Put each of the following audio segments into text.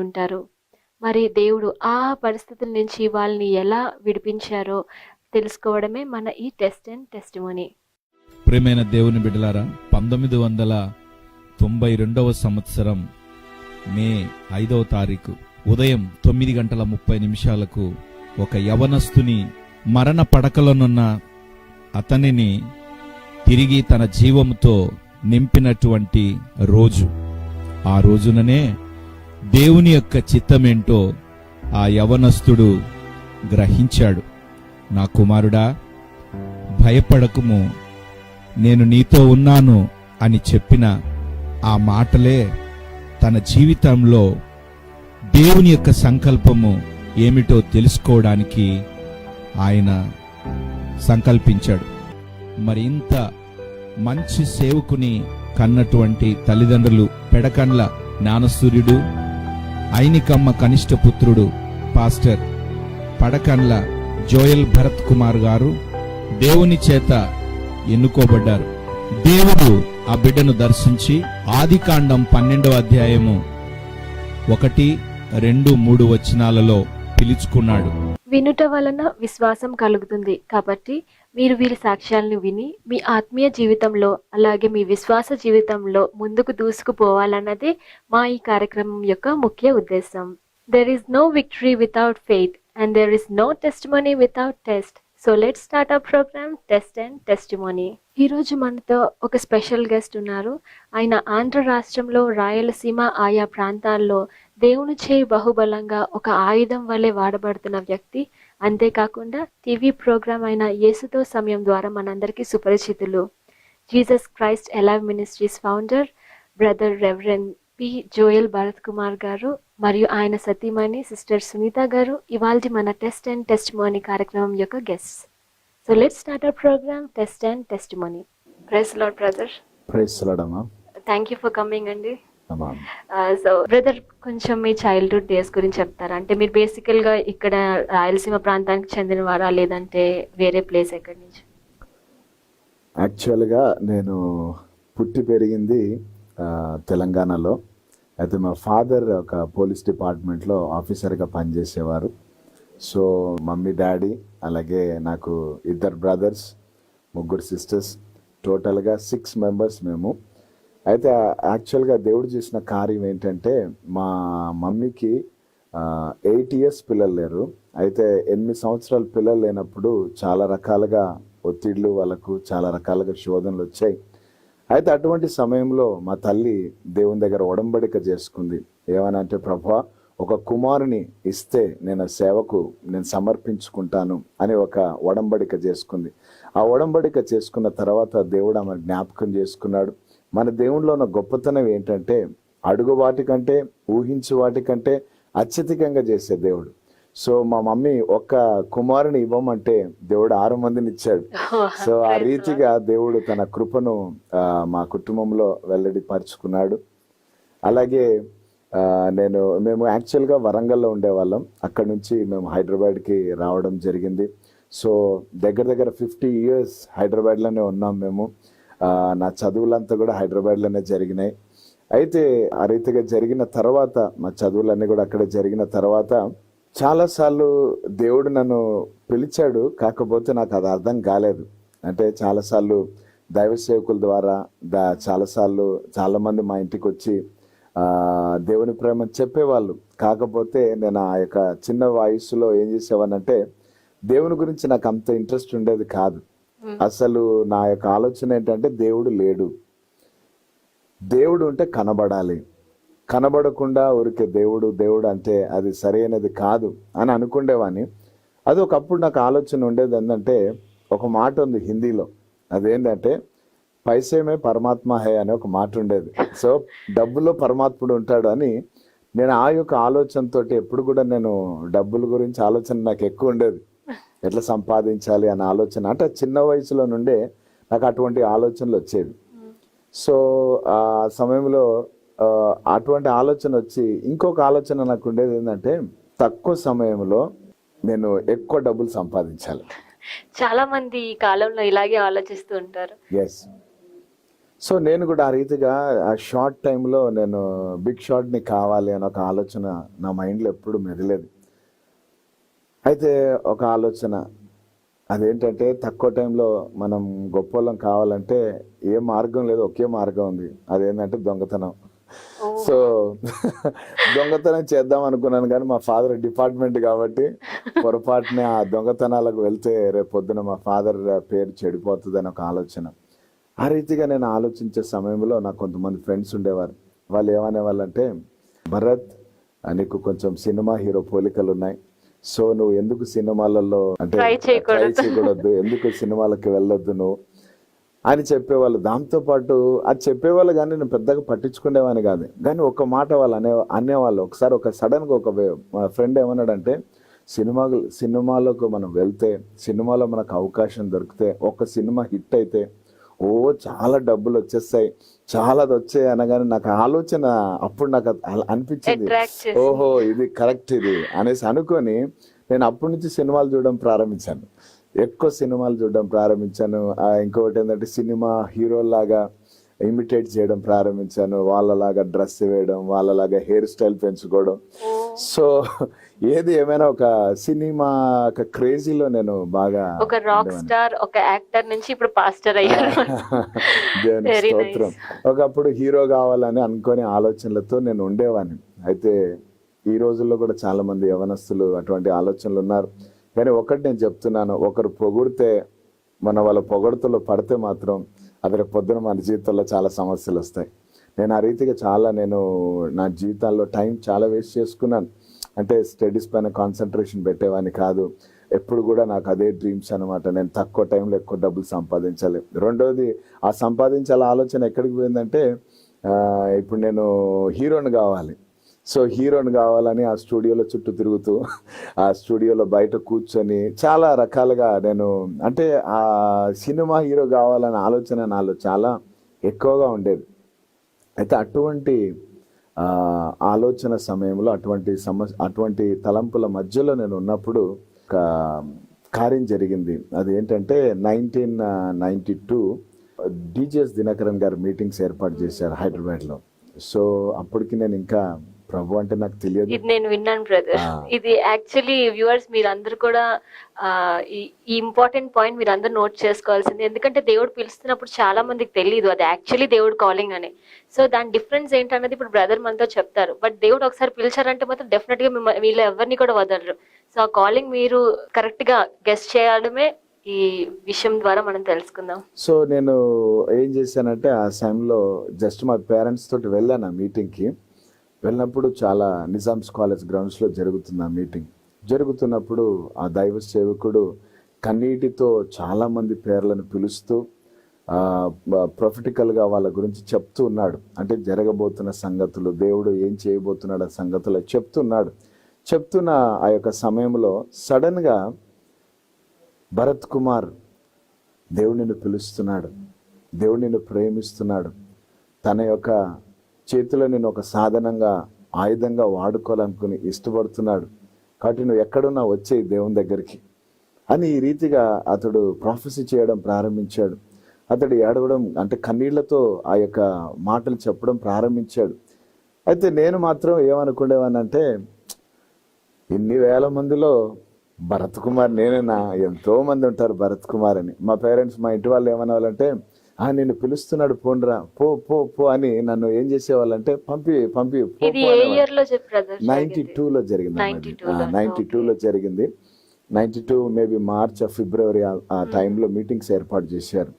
ఉంటారు. మరి దేవుడు ఆ పరిస్థితుల నుంచి వాళ్ళని ఎలా విడిపించారో తెలుసుకోవడమే మన ఈ టెస్ట్ అండ్ టెస్టిమోనీ. ప్రియమైన దేవుని బిడ్డలారా, 1992వ సంవత్సరం మే 5వ తారీఖు ఉదయం 9:30 ఒక యవనస్తుని మరణ పడకలోనున్న అతనిని తిరిగి తన జీవముతో నింపినటువంటి రోజు. ఆ రోజుననే దేవుని యొక్క చిత్తమేంటో ఆ యవనస్తుడు గ్రహించాడు. నా కుమారుడా, భయపడకుము, నేను నీతో ఉన్నాను అని చెప్పిన ఆ మాటలే తన జీవితంలో దేవుని యొక్క సంకల్పము ఏమిటో తెలుసుకోవడానికి ఆయన సంకల్పించాడు. మరి ఇంత మంచి సేవకుని కన్నటువంటి తల్లిదండ్రులు పెడకండ్ల జ్ఞానసూర్యుడు, ఐనికమ్మ కనిష్ట పుత్రుడు పాస్టర్ పడకండ్ల జోయల్ భరత్ కుమార్ గారు దేవుని చేత ఎన్నుకోబడ్డారు. దేవుడు ఆ బిడ్డను దర్శించి ఆదికాండం 12వ అధ్యాయము 1, 2, 3 వచనాలలో పిలుచుకున్నాడు. వినుట వలన విశ్వాసం కలుగుతుంది. కాబట్టి మీరు వీరి సాక్ష్యాలను విని మీ ఆత్మీయ జీవితంలో అలాగే మీ విశ్వాస జీవితంలో ముందుకు దూసుకుపోవాలన్నదే మా ఈ కార్యక్రమం యొక్క ముఖ్య ఉద్దేశం. There is no victory without faith and there is no testimony without test. So let's start our program Test and Testimony. ఈరోజు మనతో ఒక స్పెషల్ గెస్ట్ ఉన్నారు. ఆయన ఆంధ్ర రాష్ట్రంలో రాయలసీమ ఆయా ప్రాంతాల్లో దేవుని చేయి బహుబలంగా ఒక ఆయుధం వల్లే వాడబడుతున్న వ్యక్తి. అంతేకాకుండా టీవీ ప్రోగ్రాం అయిన యేసుతో సమయం ద్వారా మనందరికీ సుపరిచితులు. Jesus Christ alive ministries founder brother reverend P. Joel Bharat Kumar గారు మరియు ఆయన సతీమణి సిస్టర్ సునీత గారు ఇవాల్టి మన టెస్ట్ అండ్ టెస్టిమోనీ కార్యక్రమం యొక్క guest. So let's start our program test and testimony. Praise Lord brother. Praise Lord అమ్మా. థ్యాంక్ యూ ఫర్ కమింగ్ అండి. సో బ్రదర్, కొంచెం మీ చైల్డ్హుడ్ డేస్ గురించి చెప్తారా? అంటే మీరు బేసికల్గా ఇక్కడ రాయలసీమ ప్రాంతానికి చెందినవారా లేదంటే వేరే ప్లేస్ ఎక్కడి నుంచి? యాక్చువల్గా నేను పుట్టి పెరిగింది తెలంగాణలో. అయితే మా ఫాదర్ ఒక పోలీస్ డిపార్ట్మెంట్లో ఆఫీసర్గా పనిచేసేవారు. సో మమ్మీ డాడీ అలాగే నాకు 2 బ్రదర్స్ 3 సిస్టర్స్, టోటల్గా 6 మెంబర్స్ మేము. అయితే యాక్చువల్గా దేవుడు చేసిన కార్యం ఏంటంటే మా మమ్మీకి 8 ఇయర్స్ పిల్లలు లేరు. అయితే 8 సంవత్సరాల పిల్లలు లేనప్పుడు చాలా రకాలుగా ఒత్తిళ్లు, వాళ్ళకు చాలా రకాలుగా శోధనలు వచ్చాయి. అయితే అటువంటి సమయంలో మా తల్లి దేవుని దగ్గర ఒడంబడిక చేసుకుంది. ఏమనంటే, ప్రభువా, ఒక కుమారుని ఇస్తే నేను సేవకు సమర్పించుకుంటాను అని ఒక ఒడంబడిక చేసుకుంది. ఆ ఒడంబడిక చేసుకున్న తర్వాత దేవుడు ఆమె జ్ఞాపకం చేసుకున్నాడు. మన దేవునిలో ఉన్న గొప్పతనం ఏంటంటే అడుగు వాటికంటే ఊహించు వాటికంటే అత్యధికంగా చేసే దేవుడు. సో మా మమ్మీ ఒక్క కుమారుని ఇవ్వమంటే దేవుడు 6 మందిని ఇచ్చాడు. సో ఆ రీతిగా దేవుడు తన కృపను మా కుటుంబంలో వెల్లడిపరుచుకున్నాడు. అలాగే మేము యాక్చువల్గా వరంగల్లో ఉండేవాళ్ళం. అక్కడ నుంచి మేము హైదరాబాద్కి రావడం జరిగింది. సో దగ్గర 50 ఇయర్స్ హైదరాబాద్లోనే ఉన్నాం మేము. నా చదువులంతా కూడా హైదరాబాద్లోనే జరిగినాయి. అయితే ఆ రీతిగా జరిగిన తర్వాత మా చదువులన్నీ కూడా అక్కడే జరిగిన తర్వాత చాలాసార్లు దేవుడు నన్ను పిలిచాడు. కాకపోతే నాకు అది అర్థం కాలేదు. అంటే చాలాసార్లు దైవ సేవకుల ద్వారా చాలాసార్లు చాలామంది మా ఇంటికి వచ్చి దేవుని ప్రేమ చెప్పేవాళ్ళు. కాకపోతే నేను ఆ యొక్క చిన్న వయసులో ఏం చేసేవానంటే దేవుని గురించి నాకు అంత ఇంట్రెస్ట్ ఉండేది కాదు. అసలు నా యొక్క ఆలోచన ఏంటంటే దేవుడు లేడు, దేవుడు ఉంటే కనబడాలి, కనబడకుండా ఊరికే దేవుడు దేవుడు అంటే అది సరైనది కాదు అని అనుకుండేవాడిని. అది ఒకప్పుడు నాకు ఆలోచన ఉండేది ఏంటంటే, ఒక మాట ఉంది హిందీలో, అదేంటంటే పైసేమే పరమాత్మ హే అనే ఒక మాట ఉండేది. సో డబ్బులో పరమాత్ముడు ఉంటాడు అని నేను ఆ యొక్క ఆలోచనతో ఎప్పుడు కూడా నేను డబ్బుల గురించి ఆలోచన నాకు ఎక్కువ ఉండేది. ఎట్లా సంపాదించాలి అనే ఆలోచన, అంటే చిన్న వయసులో నుండే నాకు అటువంటి ఆలోచనలు వచ్చేవి. సో ఆ సమయంలో అటువంటి ఆలోచన వచ్చి ఇంకొక ఆలోచన నాకు ఉండేది ఏంటంటే, తక్కువ సమయంలో నేను ఎక్కువ డబ్బులు సంపాదించాలి. చాలా మంది ఈ కాలంలో ఇలాగే ఆలోచిస్తూ ఉంటారు. ఎస్. సో నేను కూడా ఆ రీతిగా ఆ షార్ట్ టైంలో నేను బిగ్ షాట్ని కావాలి అని ఒక ఆలోచన నా మైండ్లో ఎప్పుడు మెదలేదు. అయితే ఒక ఆలోచన అదేంటంటే తక్కువ టైంలో మనం గొప్పోళ్ళం కావాలంటే ఏ మార్గం లేదు, ఒకే మార్గం ఉంది. అదేంటంటే దొంగతనం. సో దొంగతనం చేద్దాం అనుకున్నాను, కానీ మా ఫాదర్ డిపార్ట్మెంట్ కాబట్టి పొరపాటునే ఆ దొంగతనాలకు వెళ్తే రేపు పొద్దున మా ఫాదర్ పేరు చెడిపోతుంది అని ఒక ఆలోచన. ఆ రీతిగా నేను ఆలోచించే సమయంలో నాకు కొంతమంది ఫ్రెండ్స్ ఉండేవారు. వాళ్ళు ఏమనేవాళ్ళంటే, భరత్ నీకు కొంచెం సినిమా హీరో పోలికలు ఉన్నాయి, సో నువ్వు ఎందుకు సినిమాలలో అంటే Try చేయకూడదు. ట్రై చేయకూడదు, ఎందుకు సినిమాలకి వెళ్ళొద్దు నువ్వు అని చెప్పేవాళ్ళు. దాంతోపాటు అది చెప్పేవాళ్ళు కానీ నేను పెద్దగా పట్టించుకునేవాని కాదు. కానీ ఒక మాట వాళ్ళు అనేవాళ్ళు. ఒకసారి ఒక సడన్గా ఒక మా ఫ్రెండ్ ఏమన్నాడంటే, సినిమాలకు మనం వెళ్తే, సినిమాలో మనకు అవకాశం దొరికితే, ఒక సినిమా హిట్ అయితే చాలా డబ్బులు వచ్చేస్తాయి, చాలా వచ్చాయి అనగానే నాకు ఆలోచన అప్పుడు నాకు అనిపించింది, Attract చేసింది. ఓహో ఇది కరెక్ట్ ఇది అనేసి అనుకొని నేను అప్పటి నుంచి సినిమాలు చూడడం ప్రారంభించాను. ఎక్కువ సినిమాలు చూడడం ప్రారంభించాను. ఇంకొకటి ఏంటంటే సినిమా హీరోలాగా ఇమిటేట్ చేయడం ప్రారంభించాను. వాళ్ళలాగా డ్రెస్ వేయడం, వాళ్ళలాగా హెయిర్ స్టైల్ పెంచుకోవడం. సో ఏది ఏమైనా ఒక సినిమా ఒక క్రేజీలో నేను బాగా ఒక రాక్ స్టార్, ఒక యాక్టర్ నుంచి ఇప్పుడు పాస్టర్ అయ్యారు. దేవుని Very స్తోత్రం. ఒకప్పుడు హీరో కావాలని అనుకునే ఆలోచనలతో నేను ఉండేవాడిని. అయితే ఈ రోజుల్లో కూడా చాలా మంది యవనస్తులు అటువంటి ఆలోచనలు ఉన్నారు. కానీ ఒకటి నేను చెప్తున్నాను, ఒకరు పొగిడితే మన వాళ్ళ పొగడుతలో పడితే మాత్రం అదే పొద్దున మన జీవితంలో చాలా సమస్యలు వస్తాయి. నేను ఆ రీతిగా నేను నా జీవితాల్లో టైం చాలా వేస్ట్ చేసుకున్నాను. అంటే స్టడీస్ పైన కాన్సన్ట్రేషన్ పెట్టేవాడిని కాదు. ఎప్పుడు కూడా నాకు అదే డ్రీమ్స్ అనమాట. నేను తక్కువ టైంలో ఎక్కువ డబ్బులు సంపాదించాలి. రెండోది ఆ సంపాదించాల ఆలోచన ఎక్కడికి పోయిందంటే, ఇప్పుడు నేను హీరోని కావాలి. సో హీరోని కావాలని ఆ స్టూడియోలో చుట్టూ తిరుగుతూ, ఆ స్టూడియోలో బయట కూర్చొని చాలా రకాలుగా నేను అంటే ఆ సినిమా హీరో కావాలనే ఆలోచన నాలో చాలా ఎక్కువగా ఉండేది. అయితే అటువంటి ఆలోచన సమయంలో అటువంటి తలంపుల మధ్యలో నేను ఉన్నప్పుడు ఒక కార్యం జరిగింది. అది ఏంటంటే 1992 డిజిఎస్ దినకరన్ గారు మీటింగ్స్ ఏర్పాటు చేశారు హైదరాబాద్లో. సో అప్పటికి నేను ఇంకా ప్రభు అంటే నాకు తెలియదు. ఇది నేను విన్నాను బ్రదర్. ఇది యాక్చువల్లీ వ్యూవర్స్ మీరందరూ కూడా ఈ ఇంపార్టెంట్ పాయింట్ మీరు అందరూ నోట్ చేసుకోవాల్సింది. ఎందుకంటే దేవుడు పిలుస్తున్నప్పుడు చాలా మందికి తెలియదు అది యాక్చువల్లీ దేవుడు కాలింగ్ అని. సో దాని డిఫరెన్స్ ఏంటన్నది ఇప్పుడు బ్రదర్ మనతో చెప్తారు. బట్ దేవుడు ఒకసారి పిలిచారంటే మాత్రం డెఫినెట్ గా వీళ్ళు ఎవరిని కూడా వదలరు. సో ఆ కాలింగ్ మీరు కరెక్ట్ గా గెస్ చేయడమే ఈ విషయం ద్వారా మనం తెలుసుకుందాం. సో నేను ఏం చేశానంటే ఆ సమయంలో జస్ట్ మా పేరెంట్స్ తోటి వెళ్ళాను ఆ మీటింగ్కి. వెళ్ళినప్పుడు చాలా నిజామ్స్ కాలేజ్ గ్రౌండ్స్లో జరుగుతుంది ఆ మీటింగ్. జరుగుతున్నప్పుడు ఆ దైవ సేవకుడు కన్నీటితో చాలామంది పేర్లను పిలుస్తూ ప్రొఫెటికల్గా వాళ్ళ గురించి చెప్తూ ఉన్నాడు. అంటే జరగబోతున్న సంగతులు, దేవుడు ఏం చేయబోతున్నాడు ఆ సంగతులు చెప్తున్నాడు. చెప్తున్న ఆ యొక్క సమయంలో సడన్గా, భరత్ కుమార్, దేవుడు నిన్ను పిలుస్తున్నాడు, దేవుడు నిన్ను ప్రేమిస్తున్నాడు, తన యొక్క చేతిలో నేను ఒక సాధనంగా ఆయుధంగా వాడుకోవాలనుకుని ఇష్టపడుతున్నాడు, కాబట్టి నువ్వు ఎక్కడున్నా వచ్చేయి దేవుని దగ్గరికి అని ఈ రీతిగా అతడు ప్రాఫెసీ చేయడం ప్రారంభించాడు. అతడు ఏడవడం అంటే కన్నీళ్లతో ఆ యొక్క మాటలు చెప్పడం ప్రారంభించాడు. అయితే నేను మాత్రం ఏమనుకునేవానంటే, ఇన్ని వేల మందిలో భరత్ కుమార్ నేనేనా? ఎంతో మంది ఉంటారు భరత్ కుమార్ అని. మా పేరెంట్స్, మా ఇంటి వాళ్ళు ఏమనేవాళ్ళంటే, నిన్ను పిలుస్తున్నాడు పోండ్రా, పో పో పో అని నన్ను ఏం చేసేవాళ్ళంటే పంపి 92లో జరిగింది. 92లో జరిగింది. 92 మేబీ మార్చ్ ఫిబ్రవరి ఆ టైంలో మీటింగ్స్ ఏర్పాటు చేశారు.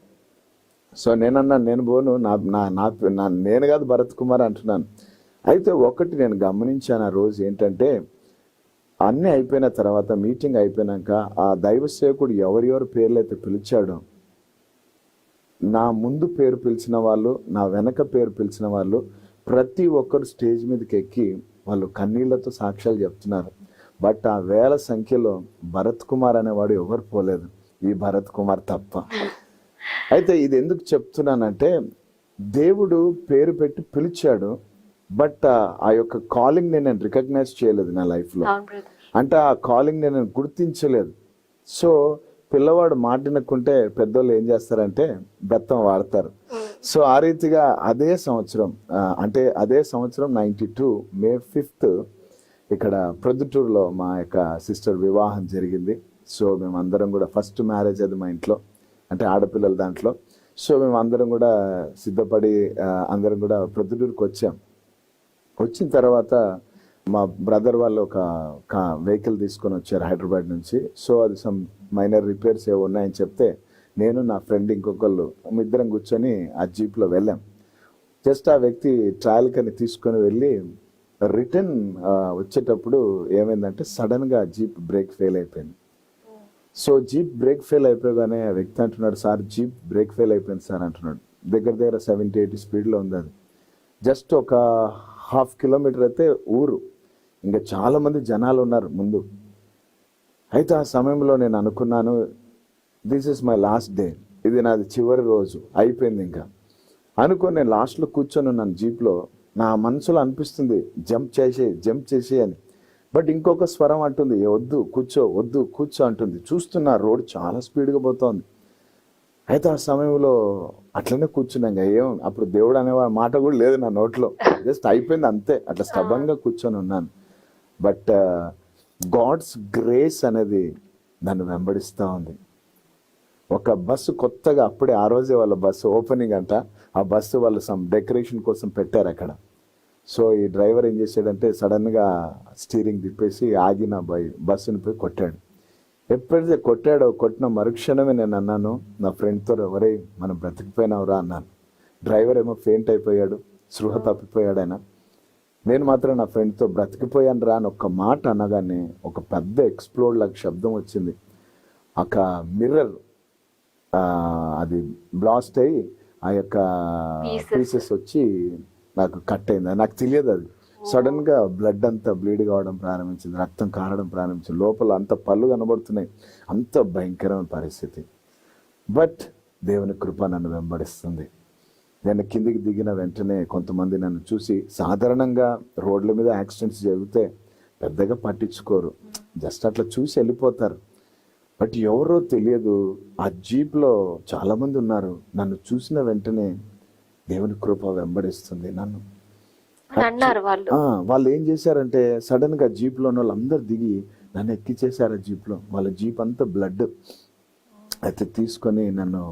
సో నేనన్నాను, నేను పోను, నేను కాదు భరత్ కుమార్ అంటున్నాను. అయితే ఒకటి నేను గమనించాను ఆ రోజు ఏంటంటే, అన్నీ అయిపోయిన తర్వాత మీటింగ్ అయిపోయినాక ఆ దైవ సేవకుడు ఎవరెవరు పేర్లు అయితే పిలిచాడో, నా ముందు పేరు పిలిచిన వాళ్ళు, నా వెనక పేరు పిలిచిన వాళ్ళు ప్రతి ఒక్కరు స్టేజ్ మీదకి ఎక్కి వాళ్ళు కన్నీళ్లతో సాక్ష్యాలు చెప్తున్నారు. బట్ ఆ వేల సంఖ్యలో భరత్ కుమార్ అనేవాడు ఎవరు పోలేదు, ఈ భరత్ కుమార్ తప్ప. అయితే ఇది ఎందుకు చెప్తున్నానంటే, దేవుడు పేరు పెట్టి పిలిచాడు, బట్ ఆ యొక్క కాలింగ్ నేను రికగ్నైజ్ చేయలేదు నా లైఫ్లో. అంటే ఆ కాలింగ్ నేను గుర్తించలేదు. సో పిల్లవాడు మాటినకుంటే పెద్దోళ్ళు ఏం చేస్తారంటే బెత్తం వాడతారు. సో ఆ రీతిగా అదే సంవత్సరం అంటే అదే సంవత్సరం 92 మే 5th ఇక్కడ ప్రొద్దుటూరులో మా యొక్క సిస్టర్ వివాహం జరిగింది. సో మేమందరం కూడా ఫస్ట్ మ్యారేజ్ అది మా ఇంట్లో, అంటే ఆడపిల్లల దాంట్లో. సో మేము అందరం కూడా సిద్ధపడి అందరం కూడా ప్రొద్దుటూరుకి వచ్చాం. వచ్చిన తర్వాత మా బ్రదర్ వాళ్ళు ఒక వెహికల్ తీసుకొని వచ్చారు హైదరాబాద్ నుంచి. సో అది సమ్ మైనర్ రిపేర్స్ ఏవో ఉన్నాయని చెప్తే నేను నా ఫ్రెండ్ ఇంకొకళ్ళు ఇద్దరం కూర్చొని ఆ జీప్లో వెళ్ళాం. జస్ట్ ఆ వ్యక్తి ట్రయల్ కని తీసుకొని వెళ్ళి రిటర్న్ వచ్చేటప్పుడు ఏమైందంటే సడన్గా జీప్ బ్రేక్ ఫెయిల్ అయిపోయింది. సో జీప్ బ్రేక్ ఫెయిల్ అయిపోగానే ఆ వ్యక్తి అంటున్నాడు, సార్ జీప్ బ్రేక్ ఫెయిల్ అయిపోయింది సార్ అంటున్నాడు. దగ్గర దగ్గర 70-80 స్పీడ్లో ఉంది అది. జస్ట్ ఒక 1/2 కిలోమీటర్ అయితే ఊరు, ఇంకా చాలా మంది జనాలు ఉన్నారు ముందు. అయితే ఆ సమయంలో నేను అనుకున్నాను, this is my last day, ఇది నాది చివరి రోజు, అయిపోయింది ఇంకా అనుకొని నేను లాస్ట్లో కూర్చొని ఉన్నాను జీప్లో. నా మనసులో అనిపిస్తుంది జంప్ చేసే అని. బట్ ఇంకొక స్వరం అంటుంది వద్దు కూర్చో అంటుంది. చూస్తున్నా రోడ్ చాలా స్పీడ్గా పోతోంది. అయితే ఆ సమయంలో అట్లనే కూర్చున్నాం. ఏం అప్పుడు దేవుడు అనే మాట కూడా లేదు నా నోట్లో, జస్ట్ అయిపోయింది అంతే. అట్లా స్తబ్దంగా కూర్చొని ఉన్నాను. బట్ గాడ్స్ గ్రేస్ అనేది నన్ను వెంబడిస్తూ ఉంది. ఒక బస్సు కొత్తగా అప్పుడే ఆ రోజే వాళ్ళ బస్సు ఓపెనింగ్ అంట. ఆ బస్సు వాళ్ళు సమ్ డెకరేషన్ కోసం పెట్టారు అక్కడ. సో ఈ డ్రైవర్ ఏం చేశాడంటే సడన్గా స్టీరింగ్ తిప్పేసి ఆగిన బస్సుని పోయి కొట్టాడు. ఎప్పుడైతే కొట్టిన మరుక్షణమే నేను అన్నాను నా ఫ్రెండ్తో, ఎవరే మనం బ్రతికిపోయినావురా అన్నాను. డ్రైవర్ ఏమో ఫెయింట్ అయిపోయాడు, స్పృహ తప్పిపోయాడు ఆయన. నేను మాత్రం నా ఫ్రెండ్తో బ్రతికిపోయాను రా అని ఒక్క మాట అనగానే ఒక పెద్ద ఎక్స్ప్లోడ్ లాగా శబ్దం వచ్చింది. ఒక మిర్రర్ అది బ్లాస్ట్ అయ్యి ఆ యొక్క పీసెస్ వచ్చి నాకు కట్ అయింది. నాకు తెలియదు అది. సడన్గా బ్లడ్ అంతా బ్లీడ్ కావడం ప్రారంభించింది, రక్తం కారడం ప్రారంభించింది, లోపల అంత పళ్ళు కనబడుతున్నాయి. అంత భయంకరమైన పరిస్థితి. బట్ దేవుని కృప నన్ను వెంబడిస్తుంది. నేను కిందికి దిగిన వెంటనే కొంతమంది నన్ను చూసి, సాధారణంగా రోడ్ల మీద యాక్సిడెంట్స్ జరిగితే పెద్దగా పట్టించుకోరు, జస్ట్ అట్లా చూసి వెళ్ళిపోతారు. బట్ ఎవరో తెలియదు, ఆ జీప్లో చాలామంది ఉన్నారు. నన్ను చూసిన వెంటనే దేవుని కృప వెంబడిస్తుంది నన్ను. వాళ్ళు ఏం చేశారంటే సడన్గా జీప్లో ఉన్న వాళ్ళందరూ దిగి నన్ను ఎక్కిచ్చేశారు ఆ జీప్లో. వాళ్ళ జీప్ అంతా బ్లడ్. అయితే తీసుకొని నన్ను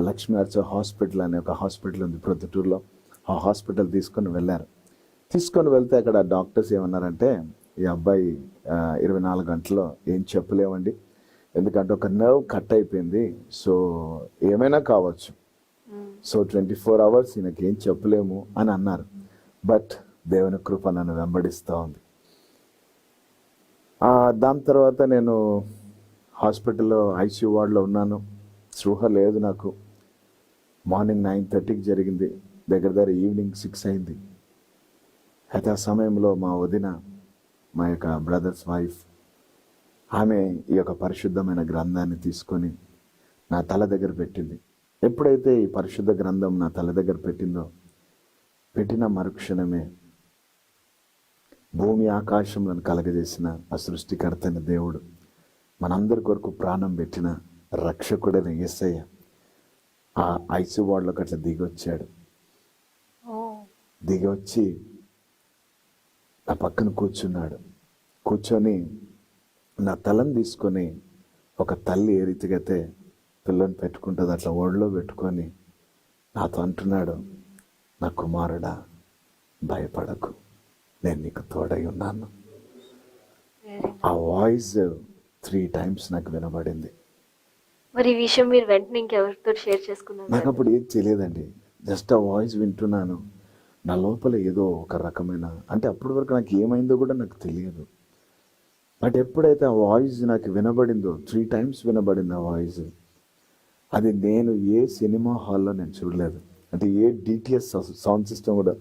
లక్ష్మీ అర్చ హాస్పిటల్ అనే ఒక హాస్పిటల్ ఉంది ప్రొద్దుటూరులో, ఆ హాస్పిటల్ తీసుకొని వెళ్ళారు. తీసుకొని వెళ్తే అక్కడ డాక్టర్స్ ఏమన్నారంటే, ఈ అబ్బాయి 24 గంటల్లో ఏం చెప్పలేమండి, ఎందుకంటే ఒక నర్వ్ కట్ అయిపోయింది, సో ఏమైనా కావచ్చు, సో 24 hours ఈయనకి ఏం చెప్పలేము అని అన్నారు. బట్ దేవుని కృప నన్ను వెంబడిస్తూ ఉంది. దాని తర్వాత నేను హాస్పిటల్లో ఐసీయూ వార్డులో ఉన్నాను. స్పృహ లేదు నాకు. మార్నింగ్ 9:30కి జరిగింది, దగ్గర ఈవినింగ్ 6 అయింది. అయితే ఆ సమయంలో మా వదిన, మా యొక్క బ్రదర్స్ వైఫ్, ఆమె ఈ యొక్క పరిశుద్ధమైన గ్రంథాన్ని తీసుకొని నా తల దగ్గర పెట్టింది. ఎప్పుడైతే ఈ పరిశుద్ధ గ్రంథం నా తల దగ్గర పెట్టిన మరుక్షణమే భూమి ఆకాశంలను కలగజేసిన ఆ సృష్టికర్తైన దేవుడు, మనందరి కొరకు ప్రాణం పెట్టిన రక్షకుడైన యేసయ్య ఆ ఐసీయూ వార్డులోకి అట్లా దిగి వచ్చి నా పక్కన కూర్చొని నా తలను తీసుకొని, ఒక తల్లి ఏ రీతిగా అయితే పిల్లని పెట్టుకుంటుంది అట్లా ఒడిలో పెట్టుకొని నాతో అంటున్నాడు, నా కుమారుడా భయపడకు, నేను నీకు తోడై ఉన్నాను. ఆ వాయిస్ 3 times నాకు వినబడింది. మరి ఈ విషయం మీరు వెంటనే ఇంకెవరితో షేర్ చేసుకున్నారు? నాకు అప్పుడు ఏది తెలియదండి, జస్ట్ ఆ వాయిస్ వింటున్నాను. నా లోపల ఏదో ఒక రకమైన, అంటే అప్పటి వరకు నాకు ఏమైందో కూడా నాకు తెలియదు. బట్ ఎప్పుడైతే ఆ వాయిస్ నాకు వినబడిందో, 3 times వినబడింది ఆ వాయిస్. అది నేను ఏ సినిమా హాల్లో నేను చూడలేదు, అంటే ఏ డిటిఎస్ సౌండ్ సిస్టమ్ కూడా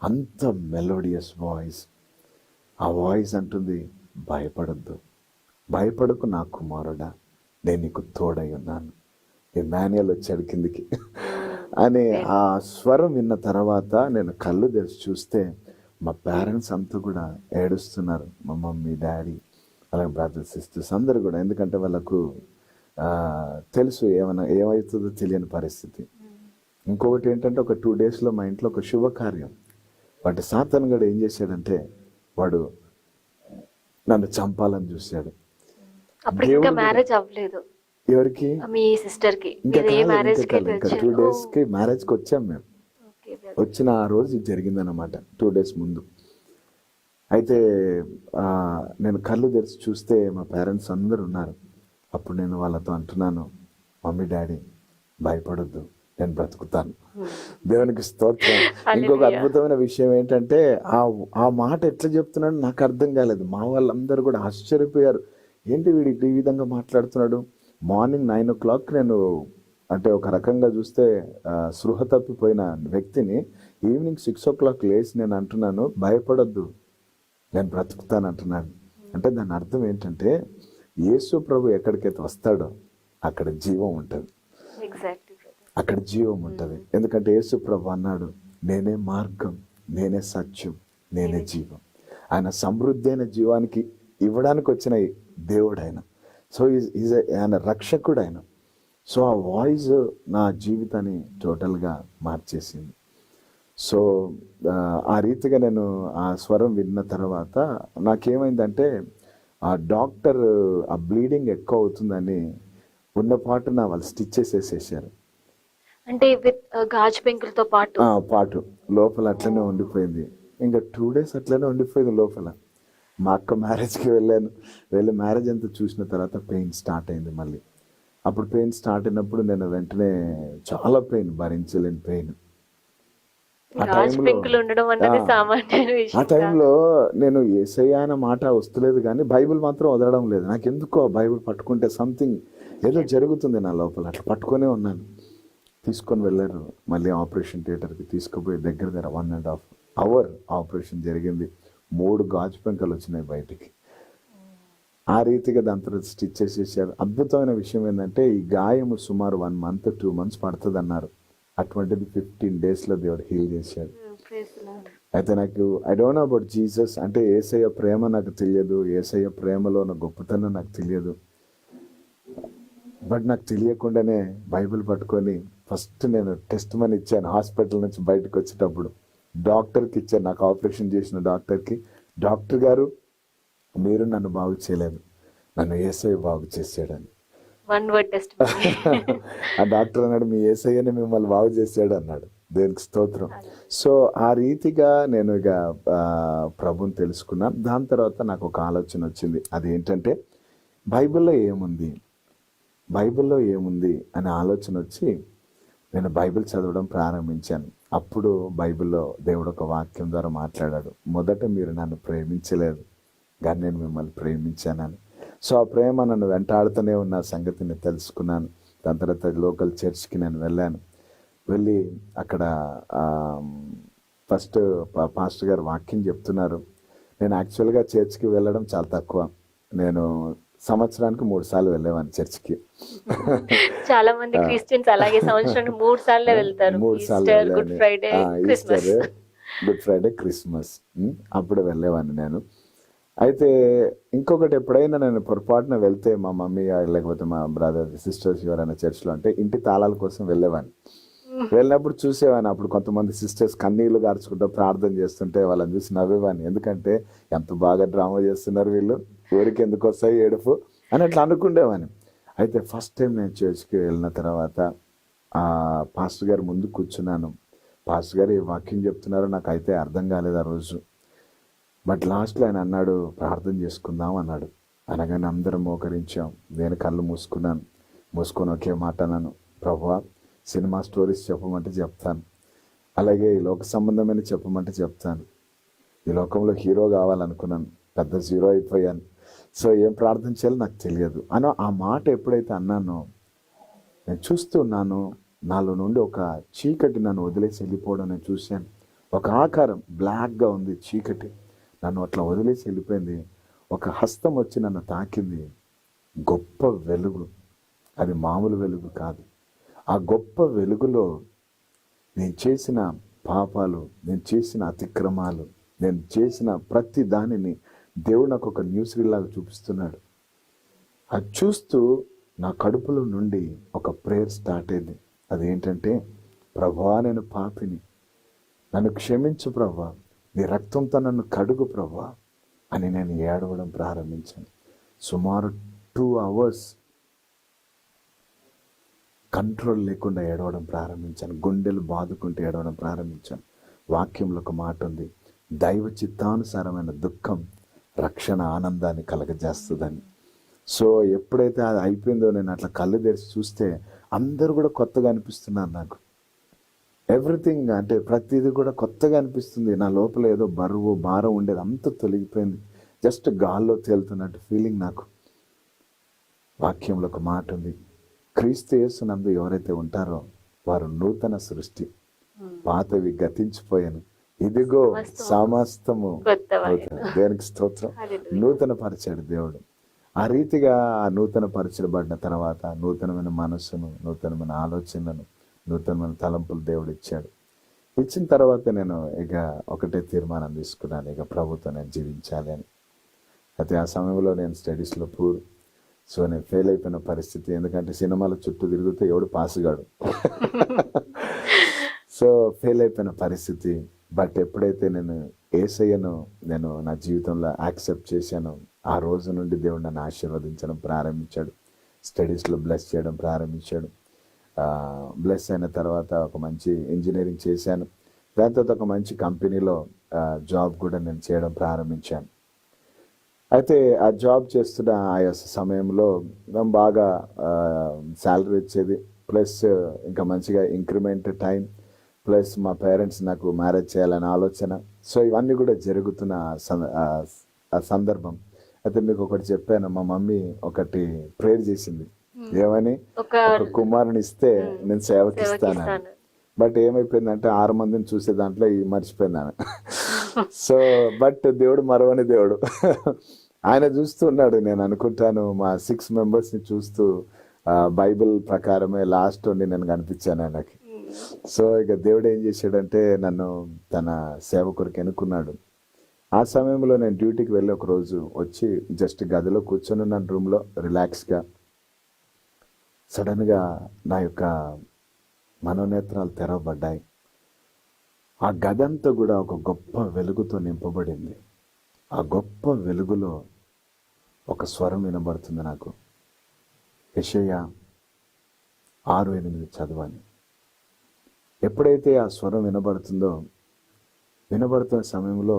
అంత మెలోడియస్ వాయిస్. ఆ వాయిస్ అంటుంది, భయపడకు నా కుమారుడా, నేను నీకు తోడై ఉన్నాను. మాన్యువల్ వచ్చాడు కిందికి అని ఆ స్వరం విన్న తర్వాత నేను కళ్ళు తెరిచి చూస్తే మా పేరెంట్స్ అంతా కూడా ఏడుస్తున్నారు. మా మమ్మీ, డాడీ, అలాగే బ్రదర్స్, సిస్టర్స్ అందరు కూడా. ఎందుకంటే వాళ్ళకు తెలుసు ఏమవుతుందో తెలియని పరిస్థితి. ఇంకొకటి ఏంటంటే ఒక 2 డేస్లో మా ఇంట్లో ఒక శుభకార్యం. బట్ సాతాను గడు ఏం చేశాడంటే వాడు నన్ను చంపాలని చూశాడు. అప్పుడు ఇంకా దేవుడు మ్యారేజ్ అవ్వలేదు ఎవరికి? మీ సిస్టర్ కి. ఇంకా మీరు ఏ కాలేదు, మ్యారేజ్ ఇంకా కి కాలేదు. ఇంకా 2 డేస్కి మ్యారేజ్కి వచ్చాం మేము. వచ్చిన ఆ రోజు ఇది జరిగిందనమాట, 2 డేస్ ముందు. అయితే నేను కళ్ళు తెరిచి చూస్తే మా పేరెంట్స్ అందరు ఉన్నారు. అప్పుడు నేను వాళ్ళతో అంటున్నాను, మమ్మీ డాడీ భయపడొద్దు, నేను బ్రతుకుతాను. దేవునికి స్తోత్రం. ఇంకొక అద్భుతమైన విషయం ఏంటంటే ఆ మాట ఎట్లా చెప్తున్నాడు నాకు అర్థం కాలేదు. మా వాళ్ళందరూ కూడా ఆశ్చర్యపోయారు, ఏంటి వీడి ఈ విధంగా మాట్లాడుతున్నాడు. మార్నింగ్ 9 o'clock నేను అంటే ఒక రకంగా చూస్తే స్పృహ తప్పిపోయిన వ్యక్తిని ఈవినింగ్ 6 o'clock లేచి నేను అంటున్నాను, భయపడొద్దు, నేను బ్రతుకుతాను అంటున్నాను. అంటే దాని అర్థం ఏంటంటే యేసు ప్రభు ఎక్కడికైతే వస్తాడో అక్కడ జీవం ఉంటుంది, అక్కడ జీవం ఉంటుంది. ఎందుకంటే యేసు ప్రభు అన్నాడు, నేనే మార్గం, నేనే సత్యం, నేనే జీవం. ఆయన సమృద్ధి అయిన జీవానికి ఇవ్వడానికి వచ్చిన దేవుడు ఆయన. సో ఆయన రక్షకుడు ఆయన. సో ఆ వాయిస్ నా జీవితాన్ని టోటల్గా మార్చేసింది. సో ఆ రీతిగా నేను ఆ స్వరం విన్న తర్వాత నాకేమైందంటే ఆ డాక్టర్ ఆ బ్లీడింగ్ ఎక్కువ అవుతుందని ఉన్న పాటున వాళ్ళు స్టిచ్చెస్ వేసేసారు. అంటే విత్ గాజు పెంకులతో పాటు లోపల అట్లనే ఉండిపోయింది. ఇంకా 2 days అట్లనే ఉండిపోయింది లోపల. మా అక్క మ్యారేజ్కి వెళ్ళి మ్యారేజ్ అంతా చూసిన తర్వాత పెయిన్ స్టార్ట్ అయింది మళ్ళీ. అప్పుడు పెయిన్ స్టార్ట్ అయినప్పుడు నేను వెంటనే చాలా పెయిన్, భరించలేని పెయిన్. ఆ టైంలో నేను యేసయ్య అనే మాట వస్తలేదు కానీ బైబిల్ మాత్రం వదలడం లేదు. నాకు ఎందుకో బైబిల్ పట్టుకుంటే సంథింగ్ ఏదో జరుగుతుంది నా లోపల. అట్లా పట్టుకునే ఉన్నాను. తీసుకొని వెళ్ళారు మళ్ళీ ఆపరేషన్ థియేటర్కి. తీసుకుపోయి దగ్గర 1.5 hour ఆపరేషన్ జరిగింది. 3 గాజు పెంకలు వచ్చినాయి బయటికి. ఆ రీతిగా దాని తర్వాత స్టిచ్చెస్ చేశారు. అద్భుతమైన విషయం ఏంటంటే ఈ గాయము సుమారు 1 month 2 months పడుతుంది అన్నారు. అటువంటిది 15 daysలో దేవుడు హీల్ చేశాడు. అయితే నాకు I don't know about Jesus, అంటే యేసయ్య ప్రేమ నాకు తెలియదు, యేసయ్య ప్రేమలో ఉన్న గొప్పతనం నాకు తెలియదు. బట్ నాకు తెలియకుండానే బైబిల్ పట్టుకొని ఫస్ట్ నేను టెస్ట్ మనీ ఇచ్చాను. హాస్పిటల్ నుంచి బయటకు వచ్చేటప్పుడు డాక్టర్కి ఇచ్చాను, నాకు ఆపరేషన్ చేసిన డాక్టర్కి. డాక్టర్ గారు, మీరు నన్ను బాగు చేయలేదు, నన్ను యేసయ్య బాగు చేసాడని. ఆ డాక్టర్ అన్నాడు, మీ యేసయ్యనే మిమ్మల్ని బాగు చేసాడు అన్నాడు. దేవునికి స్తోత్రం. సో ఆ రీతిగా నేను ఇక ప్రభుని తెలుసుకున్నాను. దాని తర్వాత నాకు ఒక ఆలోచన వచ్చింది. అదేంటంటే బైబిల్లో ఏముంది అనే ఆలోచన వచ్చి నేను బైబిల్ చదవడం ప్రారంభించాను. అప్పుడు బైబిల్లో దేవుడు ఒక వాక్యం ద్వారా మాట్లాడాడు, మొదట మీరు నన్ను ప్రేమించలేదు కానీ నేను మిమ్మల్ని ప్రేమించానని. సో ఆ ప్రేమ నన్ను వెంటాడుతూనే ఉన్న సంగతిని తెలుసుకున్నాను. దాని తర్వాత లోకల్ చర్చ్కి నేను వెళ్ళి అక్కడ ఫస్ట్ పాస్టర్ గారు వాక్యం చెప్తున్నారు. నేను యాక్చువల్గా చర్చ్కి వెళ్ళడం చాలా తక్కువ. నేను సంవత్సరానికి 3 సార్లు వెళ్ళేవాడిని చర్చ్కి. చాలా మంది క్రిస్టియన్స్ అలాగే సంవత్సరానికి 3 సార్లు వెళ్తారు. ఈస్టర్, గుడ్ ఫ్రైడే, క్రిస్మస్ అప్పుడు వెళ్ళేవాడిని నేను. అయితే ఇంకొకటి, ఎప్పుడైనా నేను పొరపాటున వెళ్తే మా మమ్మీ లేకపోతే మా బ్రదర్ సిస్టర్స్ ఎవరైనా చర్చ్లో అంటే ఇంటి తాళాల కోసం వెళ్ళేవాడిని. వెళ్ళినప్పుడు చూసేవాడిని. అప్పుడు కొంతమంది సిస్టర్స్ కన్నీళ్లు గార్చుకుంటూ ప్రార్థన చేస్తుంటే వాళ్ళని చూసి నవ్వేవాడిని. ఎందుకంటే ఎంత బాగా డ్రామా చేస్తున్నారు వీళ్ళు, ఊరికి ఎందుకు వస్తాయి ఏడుపు అని అట్లా అనుకుండేవాడిని. అయితే ఫస్ట్ టైం నేను చర్చ్కి వెళ్ళిన తర్వాత పాస్టర్ గారు ముందు కూర్చున్నాను. పాస్టర్ గారు ఏ వాక్యం చెప్తున్నారో నాకు అయితే అర్థం కాలేదు ఆ రోజు. బట్ లాస్ట్లో ఆయన అన్నాడు, ప్రార్థన చేసుకుందాం అన్నాడు. అనగానే అందరం మోకరించాం. నేను కళ్ళు మూసుకొని ఒకే మాట అన్నాను, ప్రభువా సినిమా స్టోరీస్ చెప్పమంటే చెప్తాను, అలాగే ఈ లోక సంబంధమైన చెప్పమంటే చెప్తాను. ఈ లోకంలో హీరో కావాలనుకున్నాను, పెద్ద జీరో అయిపోయాను. సో ఏం ప్రార్థన చేయాలో నాకు తెలియదు అని ఆ మాట ఎప్పుడైతే అన్నానో నేను చూస్తున్నాను, నాలో నుండి ఒక చీకటి నన్ను వదిలేసి వెళ్ళిపోవడం నేను చూశాను. ఒక ఆకారం బ్లాక్గా ఉంది, చీకటి నన్ను అట్లా వదిలేసి వెళ్ళిపోయింది. ఒక హస్తం వచ్చి నన్ను తాకింది. గొప్ప వెలుగు, అది మామూలు వెలుగు కాదు. ఆ గొప్ప వెలుగులో నేను చేసిన పాపాలు, నేను చేసిన అతిక్రమాలు, నేను చేసిన ప్రతి దానిని దేవుడు నాకు ఒక న్యూస్ రీల్లాగా చూపిస్తున్నాడు. అది చూస్తూ నా కడుపులో నుండి ఒక ప్రేయర్ స్టార్ట్ అయింది. అదేంటంటే, ప్రభువా నేను పాపిని, నన్ను క్షమించు ప్రభువా, నీ రక్తంతో నన్ను కడుగు ప్రభువా అని నేను ఏడవడం ప్రారంభించాను. సుమారు 2 hours కంట్రోల్ లేకుండా ఏడవడం ప్రారంభించాను. గుండెలు బాదుకుంటూ ఏడవడం ప్రారంభించాను. వాక్యంలో ఒక మాట ఉంది, దైవ చిత్తానుసారమైన దుఃఖం రక్షణ ఆనందాన్ని కలగజేస్తుందని. సో ఎప్పుడైతే అది అయిపోయిందో, నేను అట్లా కళ్ళు తెరిచి చూస్తే అందరూ కూడా కొత్తగా అనిపిస్తున్నారు నాకు. ఎవ్రీథింగ్ అంటే ప్రతిదీ కూడా కొత్తగా అనిపిస్తుంది. నా లోపల ఏదో బరువు భారం ఉండేది అంతా తొలగిపోయింది. జస్ట్ గాల్లో తేలుతున్నట్టు ఫీలింగ్ నాకు. వాక్యంలో ఒక మాట ఉంది, క్రీస్తు యేసునందు ఎవరైతే ఉంటారో వారు నూతన సృష్టి, పాతవి గతించిపోయాను, ఇదిగో సమస్తము నూతన. దేవునికి స్తోత్రం. నూతన పరిచాడు దేవుడు. ఆ రీతిగా ఆ నూతన పరిచయబడిన తర్వాత నూతనమైన మనస్సును, నూతనమైన ఆలోచనలను, నూతనమైన తలంపులు దేవుడు ఇచ్చాడు. ఇచ్చిన తర్వాత నేను ఇక ఒకటే తీర్మానం తీసుకున్నాను, ఇక ప్రభుత్వం నేను జీవించాలి అని. అయితే ఆ సమయంలో నేను స్టడీస్లో పూర్. సో నేను ఫెయిల్ అయిపోయిన పరిస్థితి. ఎందుకంటే సినిమాల చుట్టూ తిరిగితే ఎవడు పాసుగాడు. సో ఫెయిల్ అయిపోయిన పరిస్థితి. బట్ ఎప్పుడైతే నేను యేసయ్యను నేను నా జీవితంలో యాక్సెప్ట్ చేశానో ఆ రోజు నుండి దేవుడు నన్ను ఆశీర్వదించడం ప్రారంభించాడు. స్టడీస్లో బ్లెస్ చేయడం ప్రారంభించాడు. బ్లెస్ అయిన తర్వాత ఒక మంచి ఇంజనీరింగ్ చేశాను. దాని తర్వాత ఒక మంచి కంపెనీలో జాబ్ కూడా నేను చేయడం ప్రారంభించాను. అయితే ఆ జాబ్ చేస్తున్న ఆ సమయంలో బాగా శాలరీ వచ్చేది, ప్లస్ ఇంకా మంచిగా ఇంక్రిమెంట్ టైం, ప్లస్ మా పేరెంట్స్ నాకు మ్యారేజ్ చేయాలనే ఆలోచన. సో ఇవన్నీ కూడా జరుగుతున్న ఆ సందర్భం. అయితే మీకు ఒకటి చెప్పాను, మా మమ్మీ ఒకటి ప్రేయర్ చేసింది, ఏమని, ఒక కుమారుని ఇస్తే నేను సేవకి ఇస్తాను. బట్ ఏమైపోయిందంటే 6 మందిని చూసే దాంట్లో మర్చిపోయింది ఆమె. సో బట్ దేవుడు మరవని దేవుడు. ఆయన చూస్తున్నాడు. నేను అనుకుంటాను మా 6 మెంబర్స్ని చూస్తూ బైబిల్ ప్రకారమే లాస్ట్ ఉండి నేను కనిపించాను ఆయనకి. సో ఇక దేవుడు ఏం చేశాడంటే నన్ను తన సేవకుడికి ఎన్నుకున్నాడు. ఆ సమయంలో నేను డ్యూటీకి వెళ్ళి ఒక రోజు వచ్చి జస్ట్ గదిలో కూర్చొని ఉన్నాను రూమ్లో రిలాక్స్గా. సడన్గా నా యొక్క మనోనేత్రాలు తెరవబడ్డాయి. ఆ గదంతా కూడా ఒక గొప్ప వెలుగుతో నింపబడింది. ఆ గొప్ప వెలుగులో ఒక స్వరం వినబడుతుంది నాకు, యెషయా 6:8 చదవని. ఎప్పుడైతే ఆ స్వరం వినబడుతున్న సమయంలో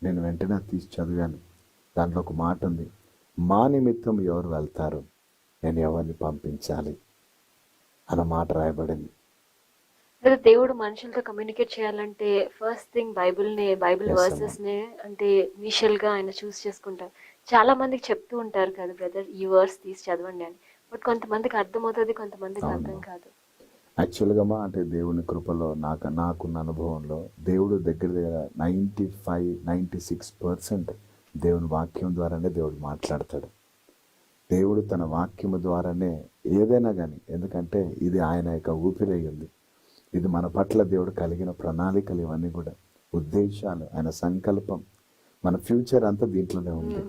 నేను వెంటనే తీసి చదివాను. దాంట్లో ఒక మాట ఉంది, మా నిమిత్తం ఎవరు వెళ్తారు, నేను ఎవరిని పంపించాలి అన్న మాట రాయబడింది. దేవుడు మనుషులతో కమ్యూనికేట్ చేయాలంటే ఫస్ట్ థింగ్ బైబిల్ వర్సెస్ నే అంటే ఇనిషియల్ గా ఆయన చూస్ చేసుకుంటారు. చాలా మందికి చెప్తూ ఉంటారు కదా బ్రదర్, ఈ వర్స్ తీసి చదవండి అని. బట్ కొంతమందికి అర్థమవుతుంది, కొంతమందికి అర్థం కాదు. యాక్చువల్గా అంటే దేవుని కృపలో నాకున్న అనుభవంలో దేవుడు దగ్గర 95-96% దేవుని వాక్యం ద్వారానే దేవుడు మాట్లాడతాడు. దేవుడు తన వాక్యము ద్వారానే ఏదైనా కానీ, ఎందుకంటే ఇది ఆయన యొక్క ఊపిరి ఉంది. ఇది మన పట్ల దేవుడు కలిగిన ప్రణాళికలు, ఇవన్నీ కూడా ఉద్దేశాలు, ఆయన సంకల్పం, మన ఫ్యూచర్ అంతా దీంట్లోనే ఉంది.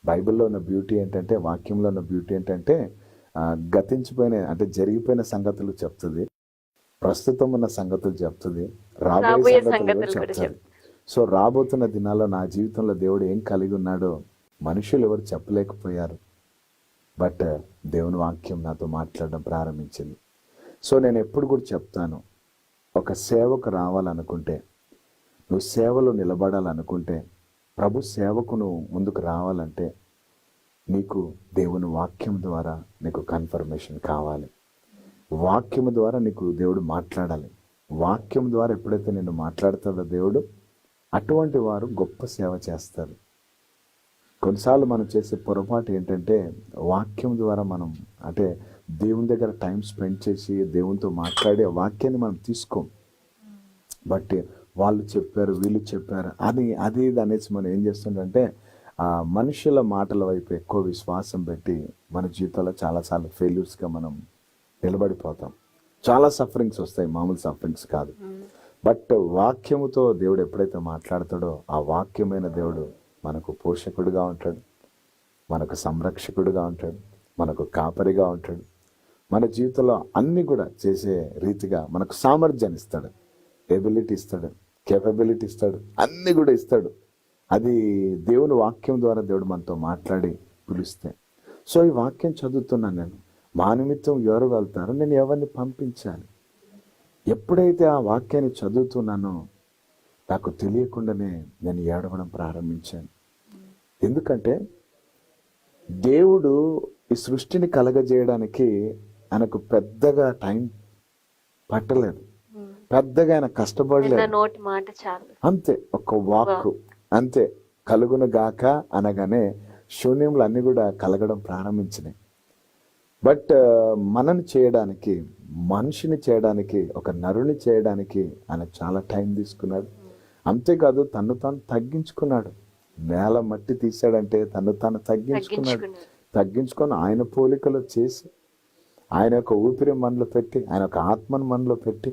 బైబిల్లో ఉన్న బ్యూటీ ఏంటంటే, వాక్యంలో ఉన్న బ్యూటీ ఏంటంటే గతించిపోయిన అంటే జరిగిపోయిన సంగతులు చెప్తుంది, ప్రస్తుతం ఉన్న సంగతులు చెప్తుంది, రాబోయే సంగతులు చెప్తుంది. సో రాబోతున్న దినాల్లో నా జీవితంలో దేవుడు ఏం కలిగి ఉన్నాడో మనుషులు ఎవరు చెప్పలేకపోయారు. బట్ దేవుని వాక్యం నాతో మాట్లాడడం ప్రారంభించింది. సో నేను ఎప్పుడు కూడా చెప్తాను, ఒక సేవకు రావాలనుకుంటే, నువ్వు సేవలో నిలబడాలనుకుంటే, ప్రభు సేవకు నువ్వు ముందుకు రావాలంటే నీకు దేవుని వాక్యం ద్వారా నీకు కన్ఫర్మేషన్ కావాలి. వాక్యం ద్వారా నీకు దేవుడు మాట్లాడాలి. వాక్యం ద్వారా ఎప్పుడైతే నేను మాట్లాడతాడో దేవుడు, అటువంటి వారు గొప్ప సేవ చేస్తారు. కొన్నిసార్లు మనం చేసే పొరపాటు ఏంటంటే, వాక్యం ద్వారా మనం అంటే దేవుని దగ్గర టైం స్పెండ్ చేసి దేవునితో మాట్లాడే వాక్యాన్ని మనం తీసుకోం. బట్ వాళ్ళు చెప్పారు, వీళ్ళు చెప్పారు, అది అనేసి మనం ఏం చేస్తుందంటే ఆ మనుషుల మాటల వైపు ఎక్కువ విశ్వాసం పెట్టి మన జీవితంలో చాలాసార్లు ఫెయిల్యూర్స్గా మనం నిలబడిపోతాం. చాలా సఫరింగ్స్ వస్తాయి, మామూలు సఫరింగ్స్ కాదు. బట్ వాక్యముతో దేవుడు ఎప్పుడైతే మాట్లాడతాడో, ఆ వాక్యమైన దేవుడు మనకు పోషకుడుగా ఉంటాడు, మనకు సంరక్షకుడుగా ఉంటాడు, మనకు కాపరిగా ఉంటాడు. మన జీవితంలో అన్ని కూడా చేసే రీతిగా మనకు సామర్థ్యాన్ని ఇస్తాడు, ఎబిలిటీ ఇస్తాడు, కేపబిలిటీ ఇస్తాడు, అన్ని కూడా ఇస్తాడు. అది దేవుని వాక్యం ద్వారా దేవుడు మనతో మాట్లాడి పిలిస్తే. సో ఈ వాక్యం చదువుతున్నాను నేను. మా నిమిత్తం ఎవరు వెళ్తారో నేను ఎవరిని పంపించాలి. ఎప్పుడైతే ఆ వాక్యాన్ని చదువుతున్నానో నాకు తెలియకుండానే నేను ఏడవడం ప్రారంభించాను. ఎందుకంటే దేవుడు ఈ సృష్టిని కలగజేయడానికి ఆయనకు పెద్దగా టైం పట్టలేదు, పెద్దగా ఆయన కష్టపడలేదు. నోటి మాట చాలు, అంతే, ఒక వాక్ అంతే. కలుగును గాక అనగానే శూన్యములు అన్ని కూడా కలగడం ప్రారంభించినాయి. బట్ మనని చేయడానికి, మనిషిని చేయడానికి, ఒక నరుని చేయడానికి ఆయన చాలా టైం తీసుకున్నాడు. అంతేకాదు తను తాను తగ్గించుకున్నాడు. నేల మట్టి తీసాడంటే తను తాను తగ్గించుకొని ఆయన పోలికలో చేసి, ఆయన యొక్క ఊపిరి మనలో పెట్టి, ఆయన యొక్క ఆత్మను మనలో పెట్టి,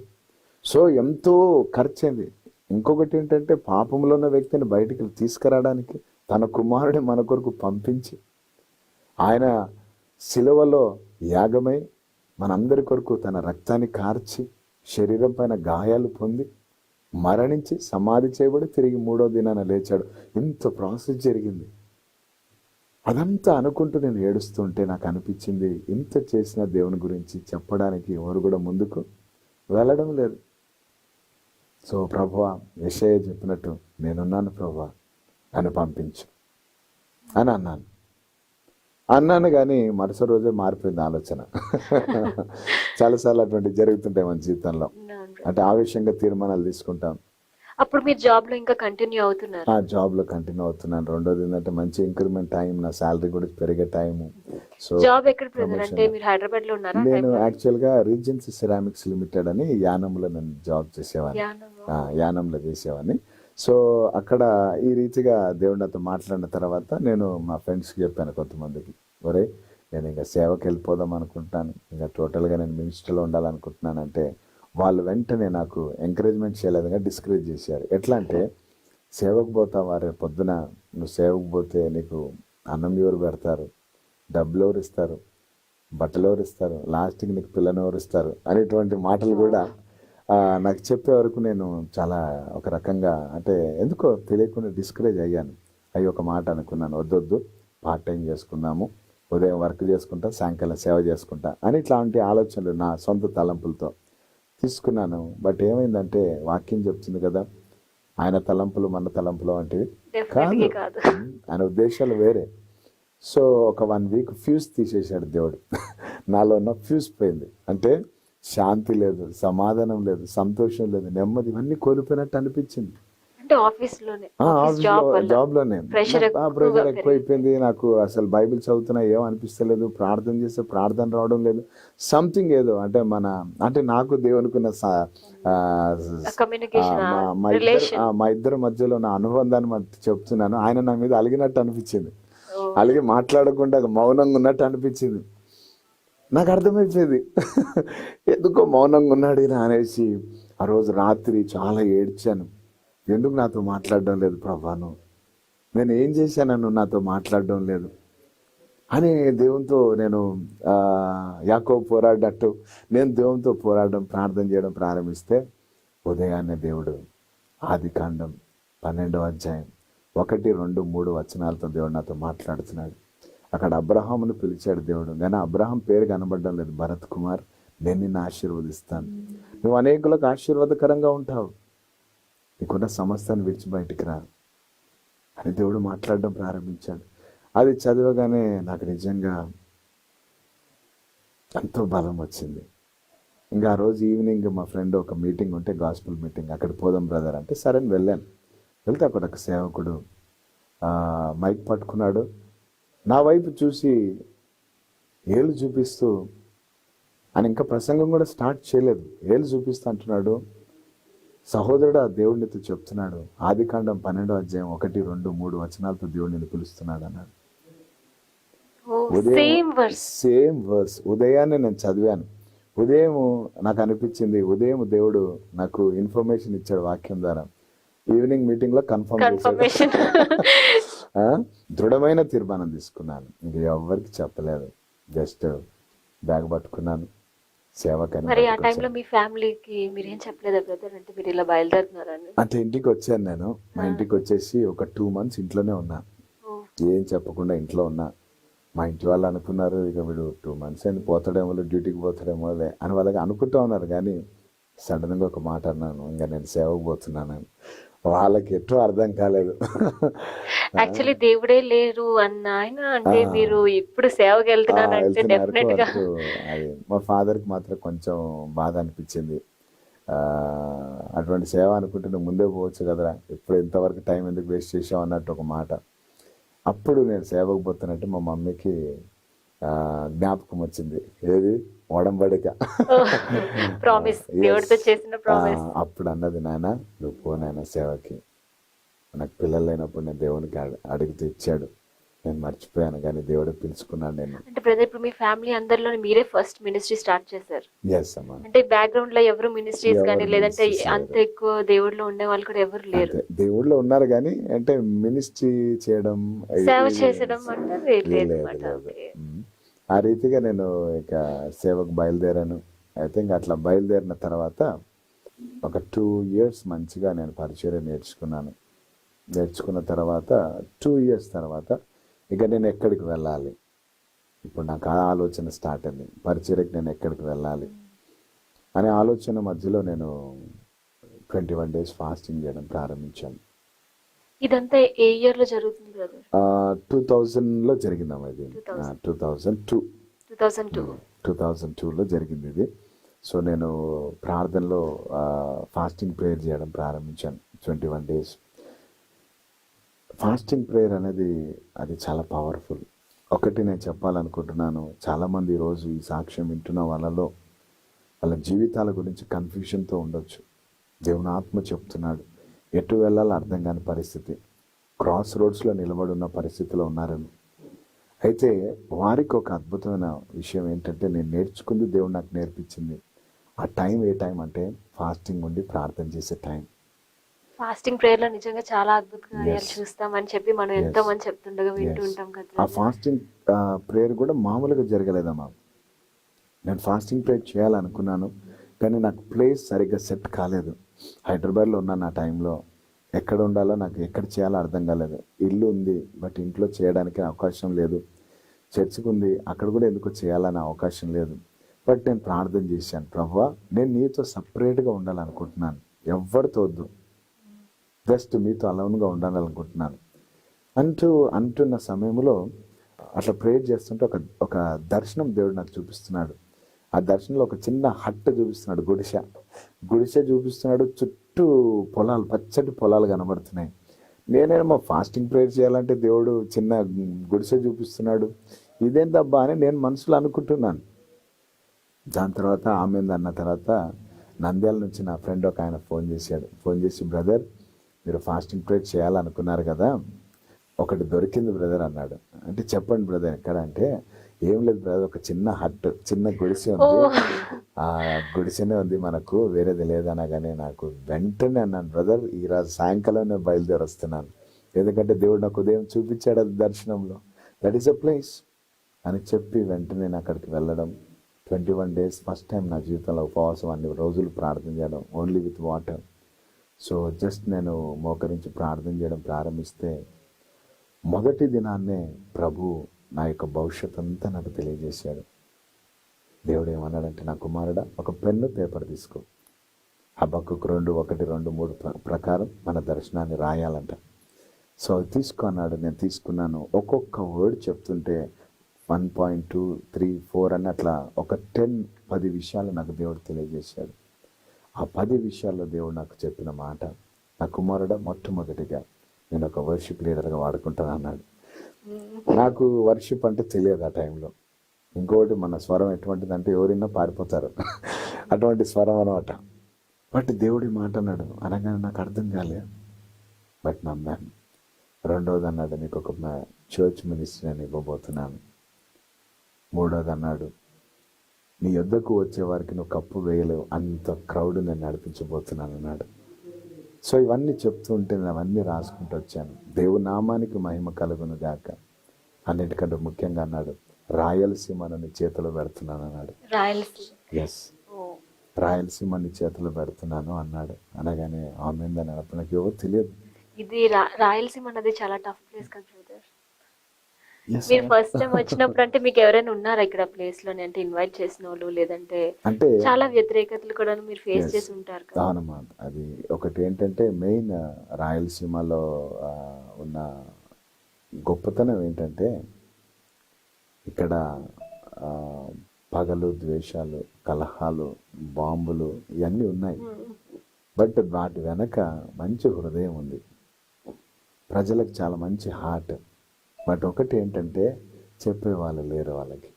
సో ఎంతో ఖర్చయింది. ఇంకొకటి ఏంటంటే పాపంలో ఉన్న వ్యక్తిని బయటికి తీసుకురావడానికి తన కుమారుడిని మన కొరకు పంపించి, ఆయన శిలువలో యాగమై మనందరి కొరకు తన రక్తాన్ని కార్చి, శరీరం పైన గాయాలు పొంది, మరణించి, సమాధి చేయబడి తిరిగి 3వ దినాన లేచాడు. ఇంత ప్రాసెస్ జరిగింది. అదంతా అనుకుంటూ నేను ఏడుస్తుంటే నాకు అనిపించింది, ఇంత చేసిన దేవుని గురించి చెప్పడానికి ఎవరు కూడా ముందుకు వెళ్ళడం లేదు. సో ప్రభువా, యెషయా చెప్పినట్టు నేనున్నాను ప్రభువా, నన్ను పంపించు అని అన్నాను. కానీ మరుసటి రోజే మారిపోయింది ఆలోచన. చాలాసార్లు అటువంటి జరుగుతుంటాయి మన జీవితంలో. అంటే ఆవేశంగా తీర్మానాలు తీసుకుంటాం. అప్పుడు మీరు జాబ్ లో ఇంకా కంటిన్యూ అవుతున్నారు? ఆ జాబ్ లో కంటిన్యూ అవుతున్నాను. రెండోది ఏంటంటే మంచి ఇంక్రిమెంట్ టైం, నా శాలరీ కూడా పెరిగే టైము. సో జాబ్ ఎక్కడ బ్రదర్? అంటే మీరు హైదరాబాద్ లో ఉన్నారా? నేను యాక్చువల్ గా రీజెన్సీ సిరామిక్స్ లిమిటెడ్ అని యానంలో నేను జాబ్ చేసేవాడిని, యానంలో చేసేవాడిని. సో అక్కడ ఈ రీతిగా దేవుడు నాతో మాట్లాడిన తర్వాత నేను మా ఫ్రెండ్స్కి చెప్పాను కొంతమందికి, ఒరే నేను ఇంకా సేవకి వెళ్ళిపోదాం అనుకుంటున్నాను, ఇంకా టోటల్గా నేను మినిస్టర్లో ఉండాలనుకుంటున్నాను. అంటే వాళ్ళు వెంటనే నాకు ఎంకరేజ్మెంట్ చేయలేదుగా డిస్కరేజ్ చేశారు. ఎట్లా అంటే, సేవకు పోతావా, రేపు పొద్దున నువ్వు సేవకు పోతే నీకు అన్నం ఎవరు పెడతారు, డబ్బులు ఎవరు ఇస్తారు, బట్టలు ఎవరు ఇస్తారు, లాస్ట్కి నీకు పిల్లని ఎవరు ఇస్తారు అనేటువంటి మాటలు కూడా నాకు చెప్పే వరకు నేను చాలా ఒక రకంగా, అంటే ఎందుకో తెలియకుండా డిస్కరేజ్ అయ్యాను. అయ్యి ఒక మాట అనుకున్నాను, వద్దొద్దు, పార్ట్ టైం చేసుకుందాము, ఉదయం వర్క్ చేసుకుంటా, సాయంకాలం సేవ చేసుకుంటా అని ఇట్లాంటి ఆలోచనలు నా సొంత తలంపులతో తీసుకున్నాను. బట్ ఏమైందంటే వాక్యం చెప్తుంది కదా, ఆయన తలంపులు మన తలంపులు వంటివి కాదు, ఆయన ఉద్దేశాలు వేరే. సో ఒక 1 వీక్ ఫ్యూజ్ తీసేశాడు దేవుడు. నాలో ఉన్న ఫ్యూజ్ పోయింది. అంటే శాంతి లేదు, సమాధానం లేదు, సంతోషం లేదు, నెమ్మది, ఇవన్నీ కోల్పోయినట్టు అనిపించింది. జాబ్ లోనే ప్రెషర్ ఎక్కువైపోయింది. నాకు అసలు బైబిల్ చదువుతున్నా ఏం అనిపిస్తలేదు, ప్రార్థన చేస్తే ప్రార్థన రావడం లేదు, సంథింగ్ ఏదో అంటే అంటే నాకు దేవునికున్న మా ఇద్దరి మధ్యలో నా అనుబంధాన్ని చెప్తున్నాను. ఆయన నా మీద అలిగినట్టు అనిపించింది, అలిగి మాట్లాడకుండా మౌనంగా ఉన్నట్టు అనిపించింది. నాకు అర్థమైపోయింది ఎందుకో మౌనంగా ఉన్నాడు ఈయన అనేసి. ఆ రోజు రాత్రి చాలా ఏడ్చాను. ఎందుకు నాతో మాట్లాడడం లేదు ప్రభాను, నేను ఏం చేశాను నాతో మాట్లాడడం లేదు అని దేవునితో నేను యాకోబు పోరాడినట్టు నేను దేవునితో పోరాడడం, ప్రార్థన చేయడం ప్రారంభిస్తే ఉదయాన్నే దేవుడు ఆదికాండం 12వ అధ్యాయం 1, 2, 3 వచనాలతో దేవుడు నాతో మాట్లాడుతున్నాడు. అక్కడ అబ్రహామును పిలిచాడు దేవుడు, కానీ అబ్రహాం పేరు కనబడడం లేదు. భరత్ కుమార్, నేను నిన్ను ఆశీర్వదిస్తాను, నువ్వు అనేకులకు ఆశీర్వాదకరంగా ఉంటావు, నీకున్న సమస్తాన్ని విడిచి బయటికి రా అని దేవుడు మాట్లాడడం ప్రారంభించాడు. అది చదవగానే నాకు నిజంగా ఎంతో బలం వచ్చింది. ఇంకా ఆ రోజు ఈవినింగ్ మా ఫ్రెండ్ ఒక మీటింగ్ ఉంటే, గాస్పుల్ మీటింగ్, అక్కడ పోదాం బ్రదర్ అంటే సరే అని వెళ్ళాను. వెళ్తే అక్కడ ఒక సేవకుడు మైక్ పట్టుకున్నాడు, నా వైపు చూసి ఏళ్ళు చూపిస్తూ, ఆయన ఇంకా ప్రసంగం కూడా స్టార్ట్ చేయలేదు, ఏళ్ళు చూపిస్తూ అంటున్నాడు, సహోదరుడు ఆ దేవుడినితో చెప్తున్నాడు, ఆదికాండం 12వ అధ్యాయం 1, 2, 3 వచనాలతో దేవుడిని పిలుస్తున్నాడు అన్నాడు. సేమ్ వర్స్ ఉదయాన్నే నేను చదివాను. ఉదయం నాకు అనిపించింది, ఉదయం దేవుడు నాకు ఇన్ఫర్మేషన్ ఇచ్చాడు వాక్యం ద్వారా. ఈవినింగ్ మీటింగ్ లో కన్ఫర్మేషన్ దృఢమైన తీర్మానం తీసుకున్నాను, ఇంక ఎవరికి చెప్పలేదు. జస్ట్ బ్యాగ్ పట్టుకున్నాను, సేవకని మరి ఆ బయటకు టైంలో వచ్చాను. మీ ఫ్యామిలీకి మీరేం చెప్పలేదా బ్రదర్, అంటే మీరు ఇలా బయలుదేరుతున్నారని? అంటే ఇంటికి వచ్చాను నేను. మా ఇంటికి వచ్చేసి ఒక 2 months ఇంట్లోనే ఉన్నా. ఓ, ఏం చెప్పకుండా ఇంట్లో ఉన్నా. మా ఇంటి వాళ్ళు అనుకున్నారు ఇక వీడు 2 months అని పోతాడేమో, డ్యూటీకి పోతాడేమో అని వాళ్ళకి అనుకుంటూ ఉన్నారు. కానీ సడన్గా ఒక మాట అన్నాను, ఇంకా నేను సేవకు పోతున్నాను. వాళ్ళకి ఎటో అర్థం కాలేదు. యాక్చువల్లీ దేవుడే లేరు అన్న ఆయన ఆ, అంటే మీరు ఇప్పుడు సేవకి వెళ్తున్నానంటే వెళ్తున్నారు డెఫినెట్ గా వరకు అది మా ఫాదర్కి మాత్రం కొంచెం బాధ అనిపించింది. ఆ, అటువంటి సేవ అనుకుంటే నువ్వు ముందే పోవచ్చు కదరా, ఇప్పుడు ఇంతవరకు టైం ఎందుకు వేస్ట్ చేసావు అన్నట్టు ఒక మాట. అప్పుడు నేను సేవకు పోతున్నట్టు మా మమ్మీకి ఆ, జ్ఞాపకం వచ్చింది. ఏది ఒడంబడిక. Promise, Yes. దేవుడితో చేసిన ప్రామిస్. అప్పుడు అన్నది, నాయన నువ్వు పో నాయన సేవకి. నాకు పిల్లలు లేనప్పుడు నేను దేవునికి అడిగితే ఇచ్చాడు, నేను మర్చిపోయాను కానీ దేవుడు పిలుచుకున్నాను నేను. అంటే బ్రదర్ ఇప్పుడు మీ ఫ్యామిలీ అందరిలో మీరే ఫస్ట్ మినిస్ట్రీ స్టార్ట్ చేశారు. ఎస్ అమ్మా. అంటే బ్యాక్గ్రౌండ్ లో ఎవరు మినిస్ట్రీస్ ఎవరు కానీ లేదంటే ministries అంత లేరు. ఎక్కువ దేవుడిలో ఉండే వాళ్ళు కూడా ఎవరు లేరు. అంతే, దేవుళ్ళు ఉన్నారు కానీ అంటే మినిస్ట్రీ చేయడం సేవ ఇది చేసడం అంటే లేదు లేదు అనమాట. లేదు. ఆ రీతిగా నేను ఇక సేవకు బయలుదేరాను. అయితే ఇంకా అట్లా బయలుదేరిన తర్వాత ఒక 2 years మంచిగా నేను పరిచర్య నేర్చుకున్నాను. నేర్చుకున్న తర్వాత 2 years తర్వాత ఇక నేను ఎక్కడికి వెళ్ళాలి, ఇప్పుడు నాకు ఆ ఆలోచన స్టార్ట్ అయింది. పరిచర్యకి నేను ఎక్కడికి వెళ్ళాలి అనే ఆలోచన మధ్యలో నేను 21 days ఫాస్టింగ్ చేయడం ప్రారంభించాను. ఇదంతా ఏ ఇయర్ లో జరుగుతుంది బ్రదర్? 2000లో జరిగిందమ్మా ఇది. 2002 2002. 2002లో జరిగింది ఇది. సో నేను ప్రార్థనలో ఫాస్టింగ్ ప్రేయర్ చేయడం ప్రారంభించాను 21 days. ఫాస్టింగ్ ప్రేయర్ అనేది అది చాలా పవర్ఫుల్. ఒకటి నేను చెప్పాలనుకుంటున్నాను, చాలామంది ఈరోజు ఈ సాక్ష్యం వింటున్న వాళ్ళలో వాళ్ళ జీవితాల గురించి కన్ఫ్యూషన్తో ఉండొచ్చు. దేవుని ఆత్మ చెప్తున్నాడు, ఎటు వెళ్ళాలో అర్థం కాని పరిస్థితి, క్రాస్ రోడ్స్లో నిలబడి ఉన్న పరిస్థితిలో ఉన్నారని. అయితే వారికి ఒక అద్భుతమైన విషయం ఏంటంటే, నేను నేర్చుకుంది దేవుడు నాకు నేర్పించింది. ఆ టైం ఏ టైం అంటే ఫాస్టింగ్ ఉండి ప్రార్థన చేసే టైం. ఫాస్టింగ్ ప్రేయర్ లో నిజంగా చాలా అద్భుత కార్యాలు Yes. చూస్తామని చెప్పి మనం ఎంతో మంది చెప్తుండగా వింటూ Yes. ఉంటాం ఆ కదా. ఫాస్టింగ్ ప్రేయర్ కూడా మామూలుగా జరగలేదమ్మా. నేను ఫాస్టింగ్ ప్రేయర్ చేయాలనుకున్నాను కానీ నాకు ప్లేస్ సరిగ్గా సెట్ కాలేదు. హైదరాబాద్లో ఉన్నాను ఆ టైంలో. ఎక్కడ ఉండాలో నాకు ఎక్కడ చేయాలో అర్థం కాలేదు. ఇల్లు ఉంది బట్ ఇంట్లో చేయడానికి అవకాశం లేదు. చర్చికి ఉంది, అక్కడ కూడా ఎందుకు చేయాలని అవకాశం లేదు. బట్ నేను ప్రార్థన చేశాను, ప్రభువా నేను నీతో సపరేట్గా ఉండాలనుకుంటున్నాను, ఎవరితో వద్దు, జస్ట్ మీతో అలౌన్గా ఉండాలనుకుంటున్నాను అంటున్న సమయంలో అట్లా ప్రేయర్ చేస్తుంటే ఒక దర్శనం దేవుడు నాకు చూపిస్తున్నాడు. ఆ దర్శనంలో ఒక చిన్న హట్ చూపిస్తున్నాడు, గుడిసె చూపిస్తున్నాడు. చుట్టూ పొలాలు, పచ్చటి పొలాలు కనబడుతున్నాయి. నేనేమో ఫాస్టింగ్ ప్రేయర్ చేయాలంటే దేవుడు చిన్న గుడిసె చూపిస్తున్నాడు, ఇదేంటబ్బా అని నేను మనసులో అనుకుంటున్నాను. దాని తర్వాత ఆమె అన్న తర్వాత నంద్యాల నుంచి నా ఫ్రెండ్ ఒక ఆయన ఫోన్ చేసి బ్రదర్ మీరు ఫాస్టింగ్ ప్రేయర్ చేయాలనుకున్నారు కదా, ఒకటి దొరికింది బ్రదర్ అన్నాడు. అంటే చెప్పండి బ్రదర్ ఎక్కడ అంటే, ఏం లేదు బ్రదర్, ఒక చిన్న హట్, చిన్న గుడిసె ఉంది, ఆ గుడిసెనే ఉంది మనకు, వేరేది లేదనగానే నాకు వెంటనే అన్నాను, బ్రదర్ ఈరోజు సాయంకాలం నేను బయలుదేరి వస్తున్నాను, ఎందుకంటే దేవుడు నాకు ఉదయం చూపించాడు అది దర్శనంలో, దట్ ఈస్ అ ప్లేస్ అని చెప్పి వెంటనే నేను అక్కడికి వెళ్ళడం. 21 days ఫస్ట్ టైం నా జీవితంలో ఉపవాసం, అన్ని రోజులు ప్రార్థన చేయడం only with water. So just నేను మోకరించి ప్రార్థన చేయడం ప్రారంభిస్తే మొదటి దినాన్నే ప్రభు నా యొక్క భవిష్యత్ అంతా నాకు తెలియజేశాడు. దేవుడు ఏమన్నాడంటే, నా కుమారుడా ఒక పెన్ను పేపర్ తీసుకో, హబక్కూకు 2:1-2-3 ప్రకారం మన దర్శనాన్ని రాయాలంట. సో అది తీసుకో అన్నాడు. నేను తీసుకున్నాను. ఒక్కొక్క వర్డ్ చెప్తుంటే 1.2, 3, 4 అని అట్లా ఒక 10 విషయాలు నాకు దేవుడు తెలియజేశాడు. ఆ 10 విషయాల్లో దేవుడు నాకు చెప్పిన మాట, నా కుమారుడా మొట్టమొదటిగా నేను ఒక వర్షిప్ లీడర్గా వాడుకుంటాను అన్నాడు. నాకు వర్షిప్ అంటే తెలియదు ఆ టైంలో. ఇంకోటి మన స్వరం ఎటువంటిదంటే ఎవరైనా పారిపోతారు అటువంటి స్వరం అనమాట. బట్ దేవుడి మాట అన్నాడు అనగానే నాకు అర్థం కాలే, బట్ నమ్మాను. రెండవది అన్నాడు, నీకు ఒక చర్చ్ మినిస్ట్రీ నేను ఇవ్వబోతున్నాను. మూడోది అన్నాడు, నీ యొద్దకు వచ్చే వారికి నువ్వు కప్పు వేయలేవు, అంత క్రౌడ్ నేను నడిపించబోతున్నాను అన్నాడు. సో ఇవన్నీ చెప్తూ ఉంటే నేను అవన్నీ రాసుకుంటూ వచ్చాను. దేవుని నామానికి మహిమ కలుగును గాక. అన్నిటికంటే ముఖ్యంగా అన్నాడు, రాయలసీమను నీ చేతిలో పెడుతున్నాను అన్నాడు. రాయలసీమ. ఎస్, ఓ. రాయలసీమ నీ చేతిలో పెడుతున్నాను అన్నాడు. అనగానే ఆమె అన్నప్పుడు నాకు ఎవరు తెలియదు. ఇది రాయలసీమ అన్నది చాలా టఫ్ ప్లేస్ కదా బ్రదర్. ఎస్, మీరు ఫస్ట్ టైం వచ్చినప్పుడు అంటే మీకు ఎవరైనా ఉన్నారా ఇక్కడ ప్లేస్ లోనే, అంటే ఇన్వైట్ చేసిన వాళ్ళు, లేదంటే అంటే చాలా వ్యతిరేకతలు కూడా మీరు ఫేస్ Yes. చేసి ఉంటారు కదా. అవునమ్మా. అది ఒకటి ఏంటంటే మెయిన్ రాయలసీమలో ఉన్న గొప్పతనం ఏంటంటే ఇక్కడ ఆ, పగలు, ద్వేషాలు, కలహాలు, బాంబులు ఇవన్నీ ఉన్నాయి. బట్ వాటి వెనక మంచి హృదయం ఉంది, ప్రజలకు చాలా మంచి హార్ట్. బట్ ఒకటి ఏంటంటే చెప్పేవాళ్ళు లేరు, వాళ్ళకి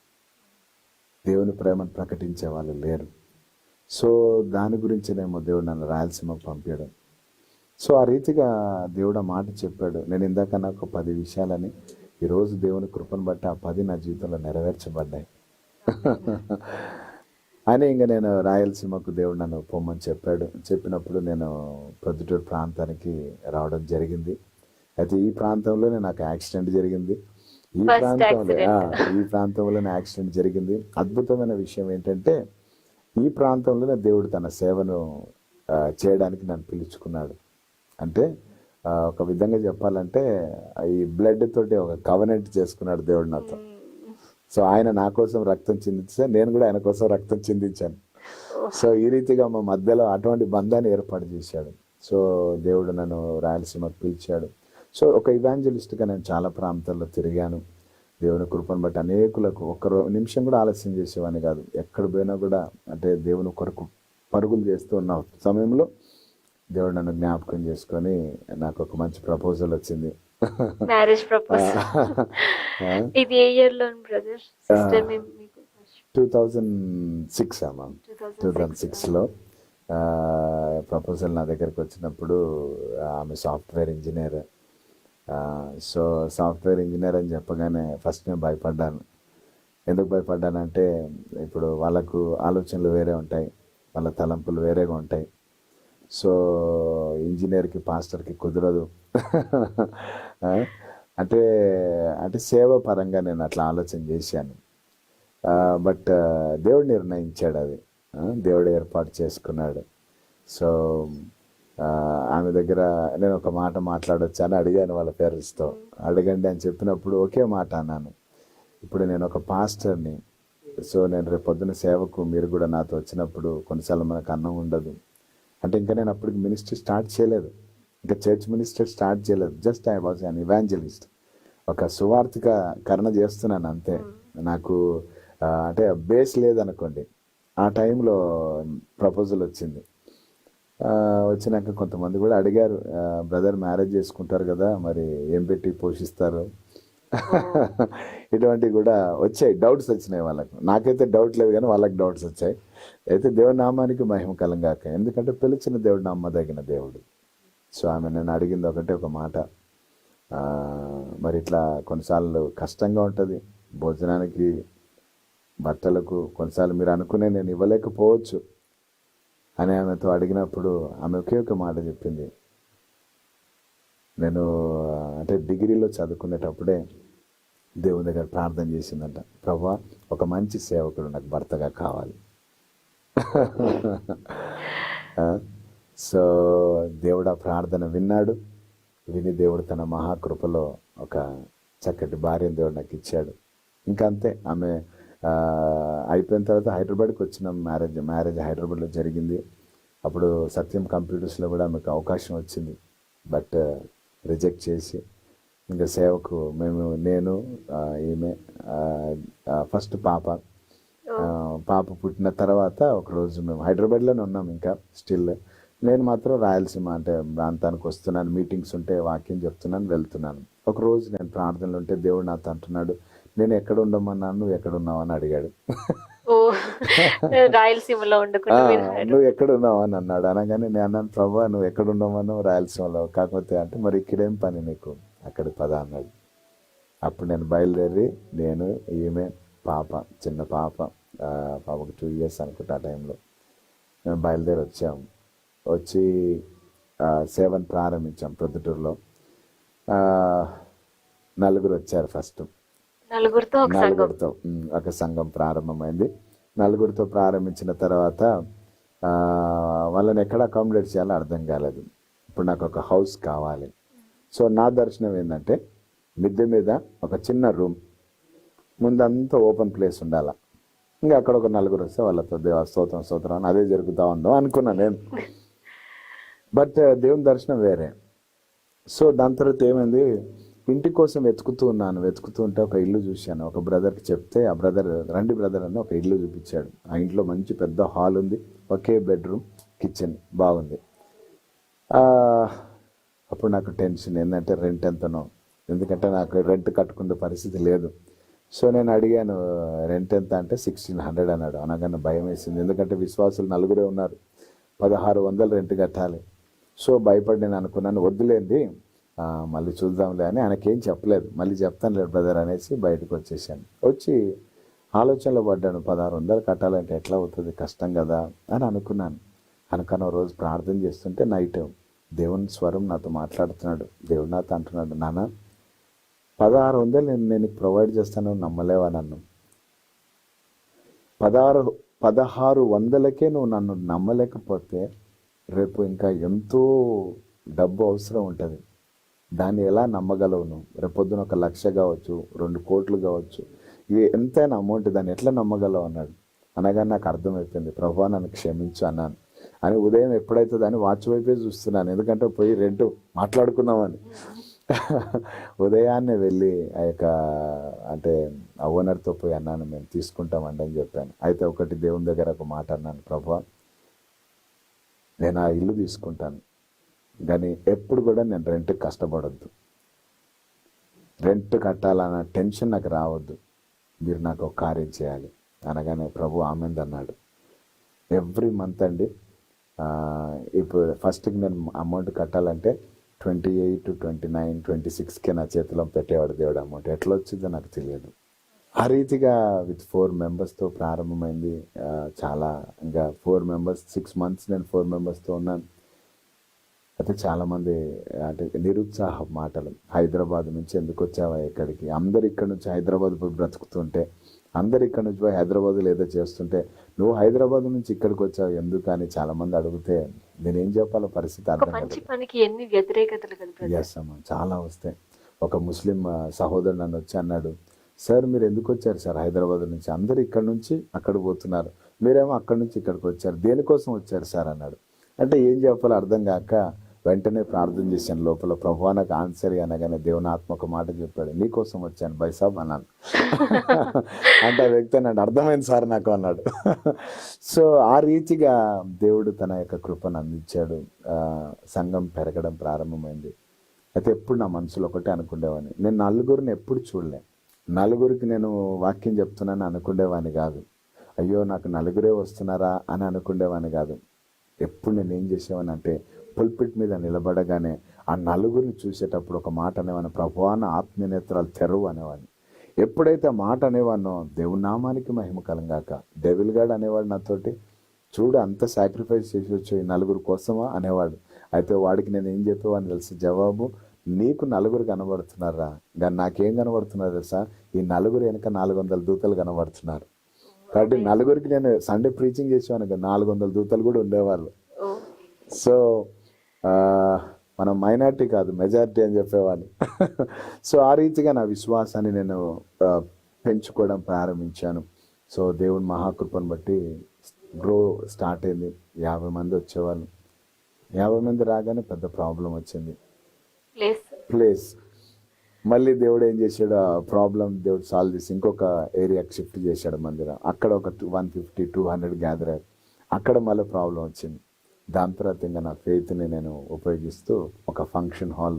దేవుని ప్రేమను ప్రకటించే వాళ్ళు లేరు. సో దాని గురించినేమో దేవుడు నన్ను రాయలసీమకు పంపించడం. సో ఆ రీతిగా దేవుడు ఆ మాట చెప్పాడు. నేను ఇందాక నాకు 10 విషయాలని, ఈరోజు దేవుని కృపను బట్టి ఆ 10 నా జీవితంలో నెరవేర్చబడ్డాయి. అని ఇంకా నేను రాయలసీమకు దేవుడు నన్ను పొమ్మని చెప్పాడు. చెప్పినప్పుడు నేను ప్రొద్దుటూరు ప్రాంతానికి రావడం జరిగింది. అయితే ఈ ప్రాంతంలోనే నాకు యాక్సిడెంట్ జరిగింది. ఈ ప్రాంతంలోనే యాక్సిడెంట్ జరిగింది. అద్భుతమైన విషయం ఏంటంటే ఈ ప్రాంతంలోనే దేవుడు తన సేవను చేయడానికి నన్ను పిలుచుకున్నాడు. అంటే ఒక విధంగా చెప్పాలంటే ఈ బ్లడ్ తోటి ఒక కవనెంట్ చేసుకున్నాడు దేవుడు నాతో. సో ఆయన నా కోసం రక్తం చిందించా, నేను కూడా ఆయన కోసం రక్తం చిందించాను. సో ఈ రీతిగా మా మధ్యలో అటువంటి బంధాన్ని ఏర్పాటు చేశాడు. సో దేవుడు నన్ను రాయలసీమకు పిలిచాడు. సో ఒక ఇవాంజలిస్ట్గా నేను చాలా ప్రాంతాల్లో తిరిగాను. దేవుని కృపను బట్టి అనేకులకు నిమిషం కూడా ఆలస్యం చేసేవాడిని కాదు. ఎక్కడ పోయినా కూడా అంటే దేవుని కొరకు పరుగులు చేస్తూ ఉన్న సమయంలో దేవుడు నన్ను జ్ఞాపకం చేసుకొని నాకు ఒక మంచి ప్రపోజల్ వచ్చింది. Marriage proposal. ఇది ఏ ఇయర్ లో బ్రదర్? సిస్టర్ 2006 అమ్మా. 2006లో ప్రపోజల్ నా దగ్గరికి వచ్చినప్పుడు ఆమె software engineer. So software engineer అని చెప్పగానే ఫస్ట్ నేను భయపడ్డాను. ఎందుకు భయపడ్డానంటే ఇప్పుడు వాళ్ళకు ఆలోచనలు వేరే ఉంటాయి, వాళ్ళ తలంపులు వేరేగా ఉంటాయి. సో ఇంజనీర్కి పాస్టర్కి కుదరదు. అంటే అంటే సేవ పరంగా నేను అట్లా ఆలోచన చేశాను. బట్ దేవుడు నిర్ణయించాడు, అది దేవుడు ఏర్పాటు చేసుకున్నాడు. సో ఆమె దగ్గర నేను ఒక మాట మాట్లాడొచ్చు అని అడిగాను వాళ్ళ పేరెంట్స్తో. అడగండి అని చెప్పినప్పుడు ఒకే మాట అన్నాను, ఇప్పుడు నేను ఒక పాస్టర్ని. సో నేను రేపు పొద్దున సేవకు మీరు కూడా నాతో వచ్చినప్పుడు కొన్నిసార్లు మనకు అన్నం ఉండదు. అంటే ఇంకా నేను అప్పటికి మినిస్ట్రీ స్టార్ట్ చేయలేదు, ఇంకా చర్చ్ మినిస్ట్రీ స్టార్ట్ చేయలేదు. Just I was an evangelist, ఒక సువార్థికరణ చేస్తున్నాను అంతే. నాకు అంటే బేస్ లేదనుకోండి. ఆ టైంలో ప్రపోజల్ వచ్చింది. వచ్చినాక కొంతమంది కూడా అడిగారు, బ్రదర్ మ్యారేజ్ చేసుకుంటారు కదా, మరి ఏం పెట్టి పోషిస్తారు? ఇటువంటివి కూడా వచ్చాయి, డౌట్స్ వచ్చినాయి వాళ్ళకు. నాకైతే డౌట్ లేదు కానీ వాళ్ళకి డౌట్స్ వచ్చాయి. అయితే దేవుడి నామానికి మహిమ కలంగాక, ఎందుకంటే పిలిచిన దేవుడు నమ్మదగిన దేవుడు. సో ఆమె నేను అడిగింది ఒకటే ఒక మాట, మరి ఇట్లా కొన్నిసార్లు కష్టంగా ఉంటుంది, భోజనానికి, బట్టలకు కొన్నిసార్లు మీరు అనుకునే నేను ఇవ్వలేకపోవచ్చు అని ఆమెతో అడిగినప్పుడు ఆమె ఒకే ఒక మాట చెప్పింది. నేను అంటే డిగ్రీలో చదువుకునేటప్పుడే దేవుని దగ్గర ప్రార్థన చేసిందంట, ప్రభువా ఒక మంచి సేవకుడు నాకు భర్తగా కావాలి. సో దేవుడు ఆ ప్రార్థన విన్నాడు. విని దేవుడు తన మహాకృపలో ఒక చక్కటి భార్యను దేవుడు నాకు ఇచ్చాడు. ఇంకా అంతే. ఆమె అయిపోయిన తర్వాత హైదరాబాద్కి వచ్చినాం. మ్యారేజ్ హైదరాబాద్లో జరిగింది. అప్పుడు సత్యం కంప్యూటర్స్లో కూడా ఆమెకు అవకాశం వచ్చింది. బట్ రిజెక్ట్ చేసి ఇంకా సేవకు నేను ఈమె ఫస్ట్ పాప పుట్టిన తర్వాత ఒకరోజు మేము హైదరాబాద్లోనే ఉన్నాం ఇంకా స్టిల్. నేను మాత్రం రాయలసీమ అంటే ప్రాంతానికి వస్తున్నాను, మీటింగ్స్ ఉంటే వాక్యం చెప్తున్నాను, వెళ్తున్నాను. ఒకరోజు నేను ప్రార్థనలు ఉంటే దేవుడు నాతో అంటున్నాడు, నేను ఎక్కడ ఉండమన్నాను, నువ్వు ఎక్కడ ఉన్నావు అని అడిగాడు. రాయలసీమలో నువ్వు ఎక్కడ ఉన్నావు అని అన్నాడు. అనగానే నేను అన్నాను, ప్రభా నువ్వు ఎక్కడ ఉండమన్నావు? రాయలసీమలో. కాకపోతే అంటే మరి ఇక్కడేం పని నీకు, అక్కడికి పద అన్నాడు. అప్పుడు నేను బయలుదేరి నేను ఈమె చిన్న పాపకు 2 years అనుకుంటా ఆ టైంలో మేము బయలుదేరి వచ్చాము. వచ్చి సేవను ప్రారంభించాం ప్రొద్దుటూరులో. 4 వచ్చారు ఫస్ట్. నలుగురితో ఒక సంఘం. నలుగురితో ఒక సంఘం ప్రారంభమైంది. నలుగురితో ప్రారంభించిన తర్వాత వాళ్ళని ఎక్కడ అకామిడేట్ చేయాలో అర్థం కాలేదు. ఇప్పుడు నాకు ఒక హౌస్ కావాలి. సో నా దర్శనం ఏంటంటే మిద్దె మీద ఒక చిన్న రూమ్, ముందంతా ఓపెన్ ప్లేస్ ఉండాల. ఇంకా అక్కడ ఒక నలుగురు వస్తే వాళ్ళతో స్తోత్రం స్తోత్రం అని అదే జరుగుతూ ఉందో అనుకున్నాను నేను. బట్ దేవుని దర్శనం వేరే. సో దాని తర్వాత ఏమైంది, ఇంటి కోసం వెతుకుతూ ఉంటే ఒక ఇల్లు చూశాను. ఒక బ్రదర్కి చెప్తే ఆ బ్రదర్ రండి బ్రదర్ అని ఒక ఇల్లు చూపించాడు. ఆ ఇంట్లో మంచి పెద్ద హాల్ ఉంది, ఒకే బెడ్రూమ్, కిచెన్ బాగుంది. అప్పుడు నాకు టెన్షన్ ఏంటంటే రెంట్ ఎంతనో, ఎందుకంటే నాకు రెంట్ కట్టుకునే పరిస్థితి లేదు. సో నేను అడిగాను రెంట్ ఎంత అంటే 1600 అన్నాడు. అనగానే భయం వేసింది, ఎందుకంటే విశ్వాసులు నలుగురే ఉన్నారు, 1600 రెంట్ కట్టాలి. సో భయపడి నేను అనుకున్నాను వద్దులేండి మళ్ళీ చూద్దాంలే అని. ఆయనకేం చెప్పలేదు, మళ్ళీ చెప్తాను లేదు బ్రదర్ అనేసి బయటకు వచ్చేసాను. వచ్చి ఆలోచనలో పడ్డాను, 1600 కట్టాలంటే ఎట్లా అవుతుంది, కష్టం కదా అని అనుకున్నాను. అనుకున్న రోజు ప్రార్థన చేస్తుంటే నైట్ దేవుని స్వరం నాతో మాట్లాడుతున్నాడు. దేవుడు నాతో అంటున్నాడు, నాన్న 1600 నేను ప్రొవైడ్ చేస్తాను, నమ్మలేవా నన్ను? 1600కే నువ్వు నన్ను నమ్మలేకపోతే రేపు ఇంకా ఎంతో డబ్బు అవసరం ఉంటుంది, దాన్ని ఎలా నమ్మగలవు నువ్వు? రేపొద్దున 1 లక్ష కావచ్చు, 2 కోట్లు కావచ్చు, ఇది ఎంతైనా అమౌంట్, దాన్ని ఎట్లా నమ్మగలవు అన్నాడు. అనగానే నాకు అర్థమైపోయింది, ప్రభువా నన్ను క్షమించు అన్నాను. అని ఉదయం ఎప్పుడైతే దాన్ని వాచ్ వైపే చూస్తున్నాను, ఎందుకంటే పోయి రెంట్ మాట్లాడుకున్నామని. ఉదయాన్నే వెళ్ళి ఆ యొక్క అంటే ఆ ఓనర్తో పోయి అన్నాను, మేము తీసుకుంటామండి అని చెప్పాను. అయితే ఒకటి దేవుని దగ్గర ఒక మాట అన్నాను, ప్రభువా నేను ఆ ఇల్లు తీసుకుంటాను, కానీ ఎప్పుడు కూడా నేను రెంట్కి కష్టపడొద్దు, రెంట్ కట్టాలన్న టెన్షన్ నాకు రావద్దు, మీరు నాకు ఒక కార్యం చేయాలి అనగానే ప్రభు ఆమెంద్ అన్నాడు. ఎవ్రీ మంత్ అండి, ఇప్పుడు ఫస్ట్కి నేను అమౌంట్ కట్టాలంటే 28, 29, 26కే నా చేతిలో పెట్టేవాడు దేవుడు అమౌంట్. ఎట్లా వచ్చిందో నాకు తెలియదు. ఆ రీతిగా విత్ 4 మెంబర్స్తో ప్రారంభమైంది. చాలా ఇంకా 4 మెంబర్స్, 6 months నేను 4 మెంబర్స్తో ఉన్నాను. అయితే చాలామంది అంటే నిరుత్సాహ మాటలు, హైదరాబాద్ నుంచి ఎందుకు వచ్చావా ఇక్కడికి, అందరు ఇక్కడ నుంచి హైదరాబాద్ పోయి బ్రతుకుతుంటే, అందరు ఇక్కడ నుంచి పోయి హైదరాబాద్లో ఏదో చేస్తుంటే నువ్వు హైదరాబాద్ నుంచి ఇక్కడికి వచ్చావు ఎందుకు అని చాలామంది అడిగితే నేనేం చెప్పాలో పరిస్థితి అర్థం వ్యతిరేకతలు అమ్మా చాలా వస్తాయి. ఒక ముస్లిం సహోదరుడు నన్ను వచ్చి అన్నాడు, సార్ మీరు ఎందుకు వచ్చారు సార్ హైదరాబాద్ నుంచి, అందరు ఇక్కడ నుంచి అక్కడ పోతున్నారు, మీరేమో అక్కడి నుంచి ఇక్కడికి వచ్చారు, దేనికోసం వచ్చారు సార్ అన్నాడు. అంటే ఏం చెప్పాలో అర్థం కాక వెంటనే ప్రార్థన చేశాను లోపల, ప్రభువా నాకు ఆన్సర్ అనగానే దేవుని ఆత్మ ఒక మాట చెప్పాడు, నీకోసం వచ్చాను బైసాబ్ అన్నాను. అంటే ఆ వ్యక్తి అన్నాడు, అర్థమైంది సార్ నాకు అన్నాడు. సో ఆ రీతిగా దేవుడు తన యొక్క కృపను అందించాడు. సంఘం పెరగడం ప్రారంభమైంది. అయితే ఎప్పుడు నా మనసులో ఒకటే అనుకునేవాడిని, నేను నలుగురిని ఎప్పుడు చూడలే, నలుగురికి నేను వాక్యం చెప్తున్నాను అనుకునేవాడిని కాదు, అయ్యో నాకు నలుగురే వస్తున్నారా అని అనుకునేవాడిని కాదు. ఎప్పుడు నేను ఏం చేసేవాడిని అంటే పుల్పిట్ మీద నిలబడగానే ఆ నలుగురిని చూసేటప్పుడు ఒక మాట అనేవాడిని, ప్రభువా నా ఆత్మీయ నేత్రాలు తెరువు అనేవాడిని. ఎప్పుడైతే ఆ మాట అనేవాడినో దేవుని నామానికి మహిమ కలంగాక, డెవిల్ గాడ్ అనేవాడు నాతోటి, చూడు అంత సాక్రిఫైస్ చేసి వచ్చి ఈ నలుగురు కోసమా అనేవాడు. అయితే వాడికి నేను ఏం చెప్పేవాడిని తెలుసు జవాబు, నీకు నలుగురు కనబడుతున్నారా, కానీ నాకేం కనబడుతున్నారు తెలుసా, ఈ నలుగురు వెనక 400 దూతలు కనబడుతున్నారు. కాబట్టి నలుగురికి నేను సండే ప్రీచింగ్ చేసేవాను, 400 దూతలు కూడా ఉండేవాళ్ళు. సో మనం మైనారిటీ కాదు మెజారిటీ అని చెప్పేవాడిని. సో ఆ రీతిగా నా విశ్వాసాన్ని నేను పెంచుకోవడం ప్రారంభించాను. సో దేవుని మహాకృపను బట్టి గ్రో స్టార్ట్ అయింది. 50 మంది వచ్చేవాళ్ళు. 50 మంది రాగానే పెద్ద ప్రాబ్లం వచ్చింది, ప్లేస్. మళ్ళీ దేవుడు ఏం చేశాడు, ఆ ప్రాబ్లం దేవుడు సాల్వ్ చేసి ఇంకొక ఏరియాకి షిఫ్ట్ చేశాడు మందిరం. అక్కడ ఒక 150-200 గ్యాదర్ అయ్యారు. అక్కడ మళ్ళీ ప్రాబ్లం వచ్చింది. దాని తర్వాత ఇంకా నా ఫెయిత్ని నేను ఉపయోగిస్తూ ఒక ఫంక్షన్ హాల్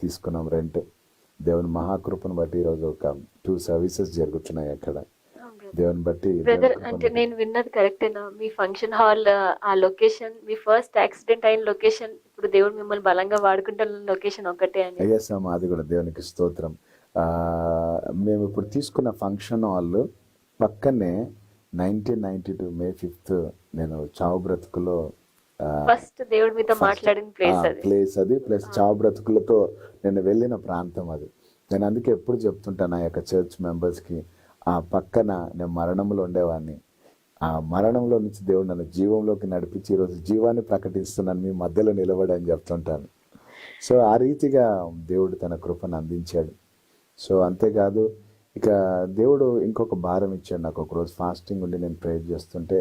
తీసుకున్నాం రెంట్. దేవుని మహాకృపను బట్టి ఈరోజు ఒక 2 సర్వీసెస్ జరుగుతున్నాయి అక్కడ. దేవుని బట్టి అంటే నేను విన్నది కరెక్టేనా, మీ ఫంక్షన్ హాల్ ఆ లొకేషన్, మీ ఫస్ట్ యాక్సిడెంట్ అయిన లొకేషన్, ఇప్పుడు దేవుడు మిమ్మల్ని బలంగా వాడుకుంటున్న లొకేషన్ ఒకటే అని? అయ్యేసాము, అది కూడా దేవునికి స్తోత్రం. మేము ఇప్పుడు తీసుకున్న ఫంక్షన్ హాల్ పక్కనే 1992 May 5th నేను చావు బ్రతుకులో ఫస్ట్ దేవుడి మీతో మాట్లాడిన ప్లేస్ అది. ప్లస్ చావు బ్రతుకులతో నేను వెళ్ళిన ప్రాంతం అది. నేను అందుకే ఎప్పుడు చెప్తుంటాను నా యొక్క చర్చ్ మెంబర్స్కి, ఆ పక్కన నేను మరణంలో ఉండేవాడిని, ఆ మరణంలో నుంచి దేవుడు నన్ను జీవంలోకి నడిపించి ఈరోజు జీవాన్ని ప్రకటిస్తున్నాను మీ మధ్యలో నిలబడి అని చెప్తుంటాను. సో ఆ రీతిగా దేవుడు తన కృపను అందించాడు. సో అంతేకాదు, ఇక దేవుడు ఇంకొక భారం ఇచ్చాడు నాకు. ఒకరోజు ఫాస్టింగ్ ఉండి నేను ప్రేయర్ చేస్తుంటే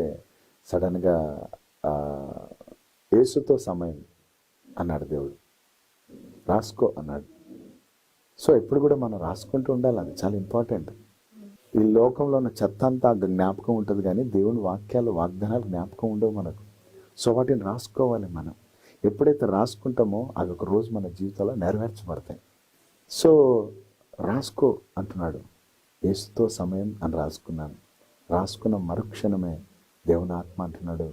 సడన్గా యేసుతో సమయం అన్నాడు దేవుడు, రాసుకో అన్నాడు. సో ఎప్పుడు కూడా మనం రాసుకుంటూ ఉండాలి, అది చాలా ఇంపార్టెంట్. ఈ లోకంలో ఉన్న చెత్త అంతా జ్ఞాపకం ఉంటుంది, కానీ దేవుని వాక్యాలు వాగ్దానాలు జ్ఞాపకం ఉండవు మనకు. సో వాటిని రాసుకోవాలి మనం. ఎప్పుడైతే రాసుకుంటామో అవి ఒక రోజు మన జీవితంలో నెరవేర్చబడతాయి. సో రాసుకో అంటున్నాడు. యేసుతో సమయం అని రాసుకున్నాను. రాసుకున్న మరుక్షణమే దేవుని ఆత్మ అంటున్నాడు,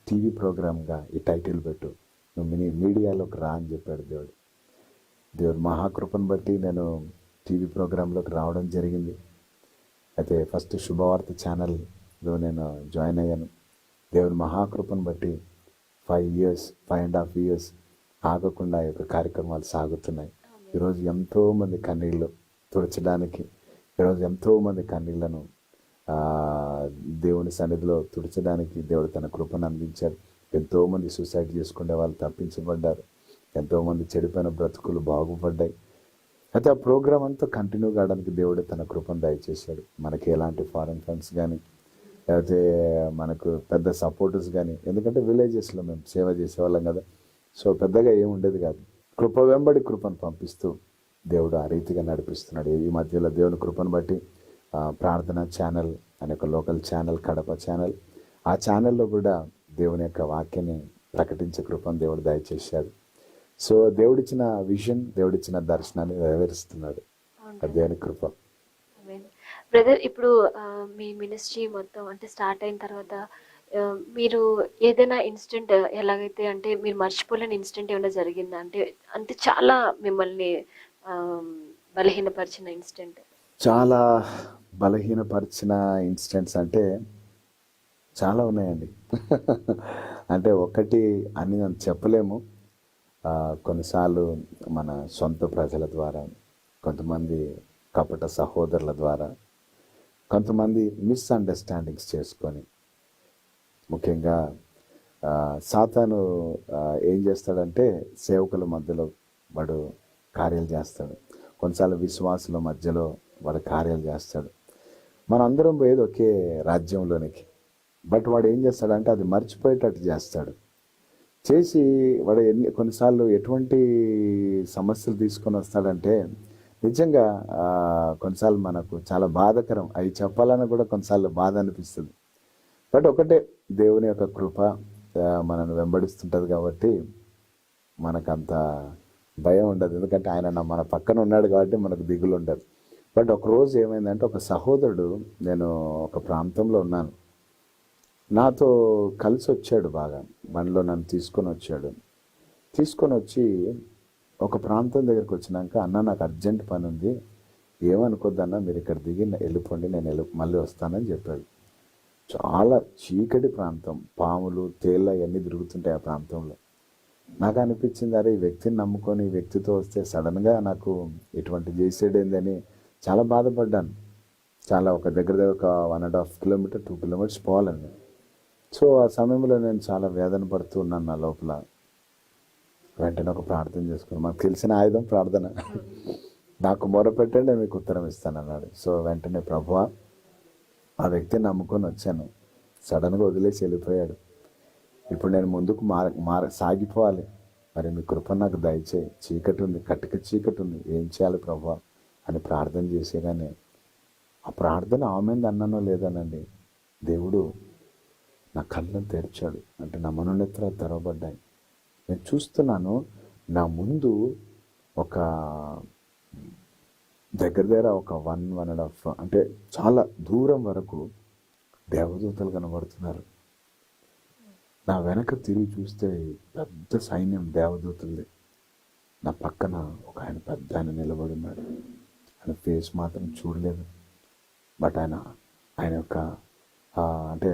టీవీ ప్రోగ్రామ్గా ఈ టైటిల్ పెట్టు, నువ్వు మీడియాలోకి రా అని చెప్పాడు దేవుడు. దేవుడు మహాకృపను బట్టి నేను టీవీ ప్రోగ్రాంలోకి రావడం జరిగింది. అయితే ఫస్ట్ శుభవార్త ఛానల్లో నేను జాయిన్ అయ్యాను. దేవుని మహాకృపను బట్టి 5.5 years ఆగకుండా ఈ యొక్క కార్యక్రమాలు సాగుతున్నాయి. ఈరోజు ఎంతోమంది కన్నీళ్ళు తుడచడానికి, ఈరోజు ఎంతోమంది కన్నీళ్లను దేవుని సన్నిధిలో తుడచడానికి దేవుడు తన కృపను అందించాడు. ఎంతోమంది సూసైడ్ చేసుకునే వాళ్ళు తప్పించబడ్డారు. ఎంతోమంది చెడిపోయిన బ్రతుకులు బాగుపడ్డాయి. అయితే ఆ ప్రోగ్రామ్ అంతా కంటిన్యూ కావడానికి దేవుడు తన కృపను దయచేశాడు. మనకి ఎలాంటి ఫారెన్ ఫండ్స్ కానీ, లేకపోతే మనకు పెద్ద సపోర్టర్స్ కానీ, ఎందుకంటే విలేజెస్లో మేము సేవ చేసేవాళ్ళం కదా, సో పెద్దగా ఏమి ఉండేది కాదు. కృప వెంబడి కృపను పంపిస్తూ దేవుడు ఆ రీతిగా నడిపిస్తున్నాడు. ఈ మధ్యలో దేవుని కృపను బట్టి ప్రార్థన ఛానల్ అనే ఒక లోకల్ ఛానల్, కడప ఛానల్, ఆ ఛానల్లో కూడా దేవుని యొక్క వాక్యాన్ని ప్రకటించే కృపను దేవుడు దయచేశాడు. సో దేవుడిచ్చిన విజన్, దేవుడిచ్చిన దర్శనాన్ని నెరవేరుస్తున్నాడు. దేవుని కృప. బ్రదర్, ఇప్పుడు మీ మినిస్ట్రీ మొత్తం అంటే స్టార్ట్ అయిన తర్వాత మీరు ఏదైనా ఇన్సిడెంట్, ఎలాగైతే అంటే మీరు మర్చిపోలేని ఇన్సిడెంట్ ఏమైనా జరిగిందా? అంటే అంటే చాలా మిమ్మల్ని బలహీనపరిచిన ఇన్సిడెంట్? చాలా బలహీనపరిచిన ఇన్సిడెంట్స్ అంటే చాలా ఉన్నాయండి. అంటే ఒకటి అని మనం చెప్పలేము. కొన్నిసార్లు మన సొంత ప్రజల ద్వారా, కొంతమంది కపట సహోదరుల ద్వారా, కొంతమంది మిస్అండర్స్టాండింగ్స్ చేసుకొని, ముఖ్యంగా సాతాను ఏం చేస్తాడంటే సేవకుల మధ్యలో వాడు కార్యాలు చేస్తాడు. కొన్నిసార్లు విశ్వాసుల మధ్యలో వాడు కార్యాలు చేస్తాడు. మనందరం పోయేది ఒకే రాజ్యంలోనికి, బట్ వాడు ఏం చేస్తాడంటే అది మర్చిపోయేటట్టు చేస్తాడు. చేసి వాడు కొన్నిసార్లు ఎటువంటి సమస్యలు తీసుకొని వస్తాడంటే నిజంగా కొన్నిసార్లు మనకు చాలా బాధాకరం. అవి చెప్పాలని కూడా కొన్నిసార్లు బాధ అనిపిస్తుంది. బట్ ఒకటే, దేవుని యొక్క కృప మనల్ని వెంబడిస్తుంటుంది కాబట్టి మనకంత భయం ఉండదు. ఎందుకంటే ఆయన మన పక్కన ఉన్నాడు కాబట్టి మనకు దిగులు ఉండదు. బట్ ఒకరోజు ఏమైందంటే, ఒక సహోదరుడు, నేను ఒక ప్రాంతంలో ఉన్నాను, నాతో కలిసి వచ్చాడు. బాగా బండిలో నన్ను తీసుకొని వచ్చాడు. తీసుకొని వచ్చి ఒక ప్రాంతం దగ్గరికి వచ్చినాక, అన్న నాకు అర్జెంట్ పని ఉంది, ఏమనుకోద్దన్నా, మీరు ఇక్కడ దిగి వెళ్ళిపోండి, నేను మళ్ళీ వస్తానని చెప్పాడు. చాలా చీకటి ప్రాంతం, పాములు తేళ్ళ ఇవన్నీ తిరుగుతుంటాయి ఆ ప్రాంతంలో. నాకు అనిపించింది, అరే ఈ వ్యక్తిని నమ్ముకొని ఈ వ్యక్తితో వస్తే సడన్గా నాకు ఇటువంటి చేసేడేందని చాలా బాధపడ్డాను. చాలా ఒక దగ్గర ఒక 1.5 kilometers 2 kilometers పోవాలండి. సో ఆ సమయంలో నేను చాలా వేదన పడుతూ ఉన్నాను నా లోపల. వెంటనే ఒక ప్రార్థన చేసుకున్నాను. మాకు తెలిసిన ఆయుధం ప్రార్థన. నాకు మొరపెట్టండి, నేను మీకు ఉత్తరం ఇస్తాను అన్నాడు. సో వెంటనే ప్రభువా, ఆ వ్యక్తిని నమ్ముకొని వచ్చాను, సడన్గా వదిలేసి వెళ్ళిపోయాడు. ఇప్పుడు నేను ముందుకు సాగిపోవాలి, మరి మీ కృప నాకు దయచేయి, చీకటి ఉంది, కట్టిక చీకటి ఉంది, ఏం చేయాలి ప్రభువా అని ప్రార్థన చేసేగానే ఆ ప్రార్థన ఆమెంది అన్నానో లేదనండి, దేవుడు నా కళ్ళను తెరిచాడు. అంటే నా మనోనేత్రాలు తెరవబడ్డాయి. నేను చూస్తున్నాను, నా ముందు ఒక దగ్గర ఒక 1.5 అంటే చాలా దూరం వరకు దేవదూతలు కనబడుతున్నారు. నా వెనక తిరిగి చూస్తే పెద్ద సైన్యం దేవదూతలది. నా పక్కన ఒక ఆయన పెద్ద ఆయన నిలబడి ఉన్నాడు. ఆయన ఫేస్ మాత్రం చూడలేదు, బట్ ఆయన యొక్క అంటే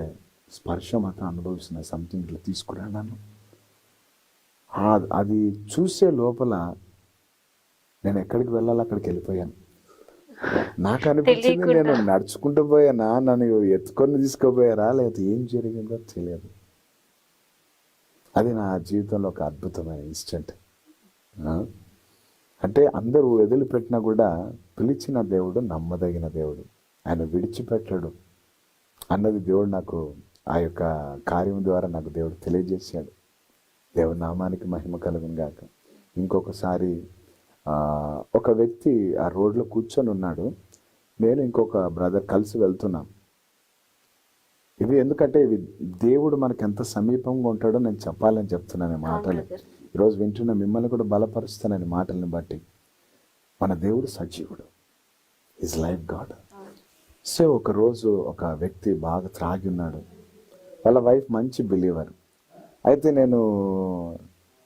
స్పర్శ మాత్రం అనుభవిస్తున్నా. సంథింగ్ ఇట్లా తీసుకురాను. అది చూసే లోపల నేను ఎక్కడికి వెళ్ళాలో అక్కడికి వెళ్ళిపోయాను. నాకు అనిపించింది తెలియకుండా. నేను నడుచుకుంటూ పోయానా, నన్ను ఎత్తుకొని తీసుకుపోయారా, లేకపోతే ఏం జరిగిందో తెలియదు. అది నా జీవితంలో ఒక అద్భుతమైన ఇన్స్టెంట్. అంటే అందరూ వదిలిపెట్టినా కూడా పిలిచిన దేవుడు నమ్మదగిన దేవుడు, ఆయన విడిచిపెట్టడు అన్నది దేవుడు నాకు ఆ యొక్క కార్యం ద్వారా నాకు దేవుడు తెలియజేశాడు. దేవుడి నామానికి మహిమ కలుగును గాక. ఇంకొకసారి ఒక వ్యక్తి ఆ రోడ్లో కూర్చొని ఉన్నాడు, నేను ఇంకొక బ్రదర్ కలిసి వెళ్తున్నాం. ఇవి ఎందుకంటే ఇవి దేవుడు మనకి ఎంత సమీపంగా ఉంటాడో నేను చెప్పాలని చెప్తున్నాను ఈ మాటలు. ఈరోజు వింటున్న మిమ్మల్ని కూడా బలపరుస్తానని మాటల్ని బట్టి. మన దేవుడు సజీవుడు, ఈజ్ లైఫ్ గాడ్. సో ఒకరోజు ఒక వ్యక్తి బాగా త్రాగి ఉన్నాడు, వాళ్ళ వైఫ్ మంచి బిలీవర్. అయితే నేను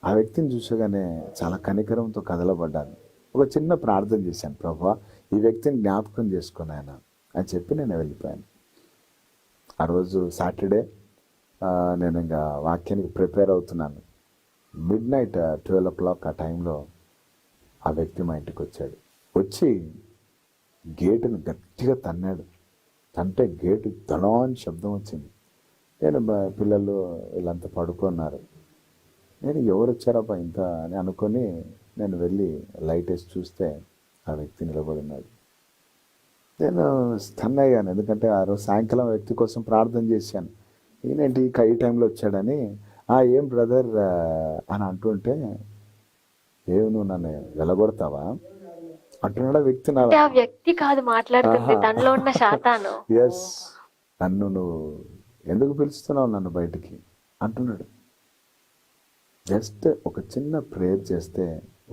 ఆ వ్యక్తిని చూసగానే చాలా కనికరంతో కదలబడ్డాను. ఒక చిన్న ప్రార్థన చేశాను, ప్రభువా ఈ వ్యక్తిని జ్ఞాపకం చేసుకుని ఆయన అని చెప్పి నేను వెళ్ళిపోయాను. ఆ రోజు సాటర్డే, నేను ఇంకా వాక్యానికి ప్రిపేర్ అవుతున్నాను. మిడ్నైట్ 12 o'clock ఆ టైంలో ఆ వ్యక్తి మా ఇంటికి వచ్చాడు. వచ్చి గేటును గట్టిగా తన్నాడు. తంటే గేటు దడాని శబ్దం వచ్చింది. నేను పిల్లలు వీళ్ళంతా పడుకున్నారు. నేను ఎవరు వచ్చారబ్బా ఇంత అని అనుకొని నేను వెళ్ళి లైట్ వేసి చూస్తే ఆ వ్యక్తి నిలబడి ఉన్నాడు. నేను స్టన్ అయ్యాను, ఎందుకంటే ఆ రోజు సాయంకాలం వ్యక్తి కోసం ప్రార్థన చేశాను. ఈయనేంటి ఈ టైంలో వచ్చాడని. ఏం బ్రదర్ అని అంటుంటే, ఏమి నువ్వు నన్ను వెలగొడతావా అంటున్నాడు ఆ వ్యక్తి. ఆ వ్యక్తి కాదు మాట్లాడుతుంది, తనలో ఉన్న శాతాను. ఎస్, నన్ను నువ్వు ఎందుకు పిలుస్తున్నావు నన్ను బయటికి అంటున్నాడు. జస్ట్ ఒక చిన్న ప్రేయర్ చేస్తే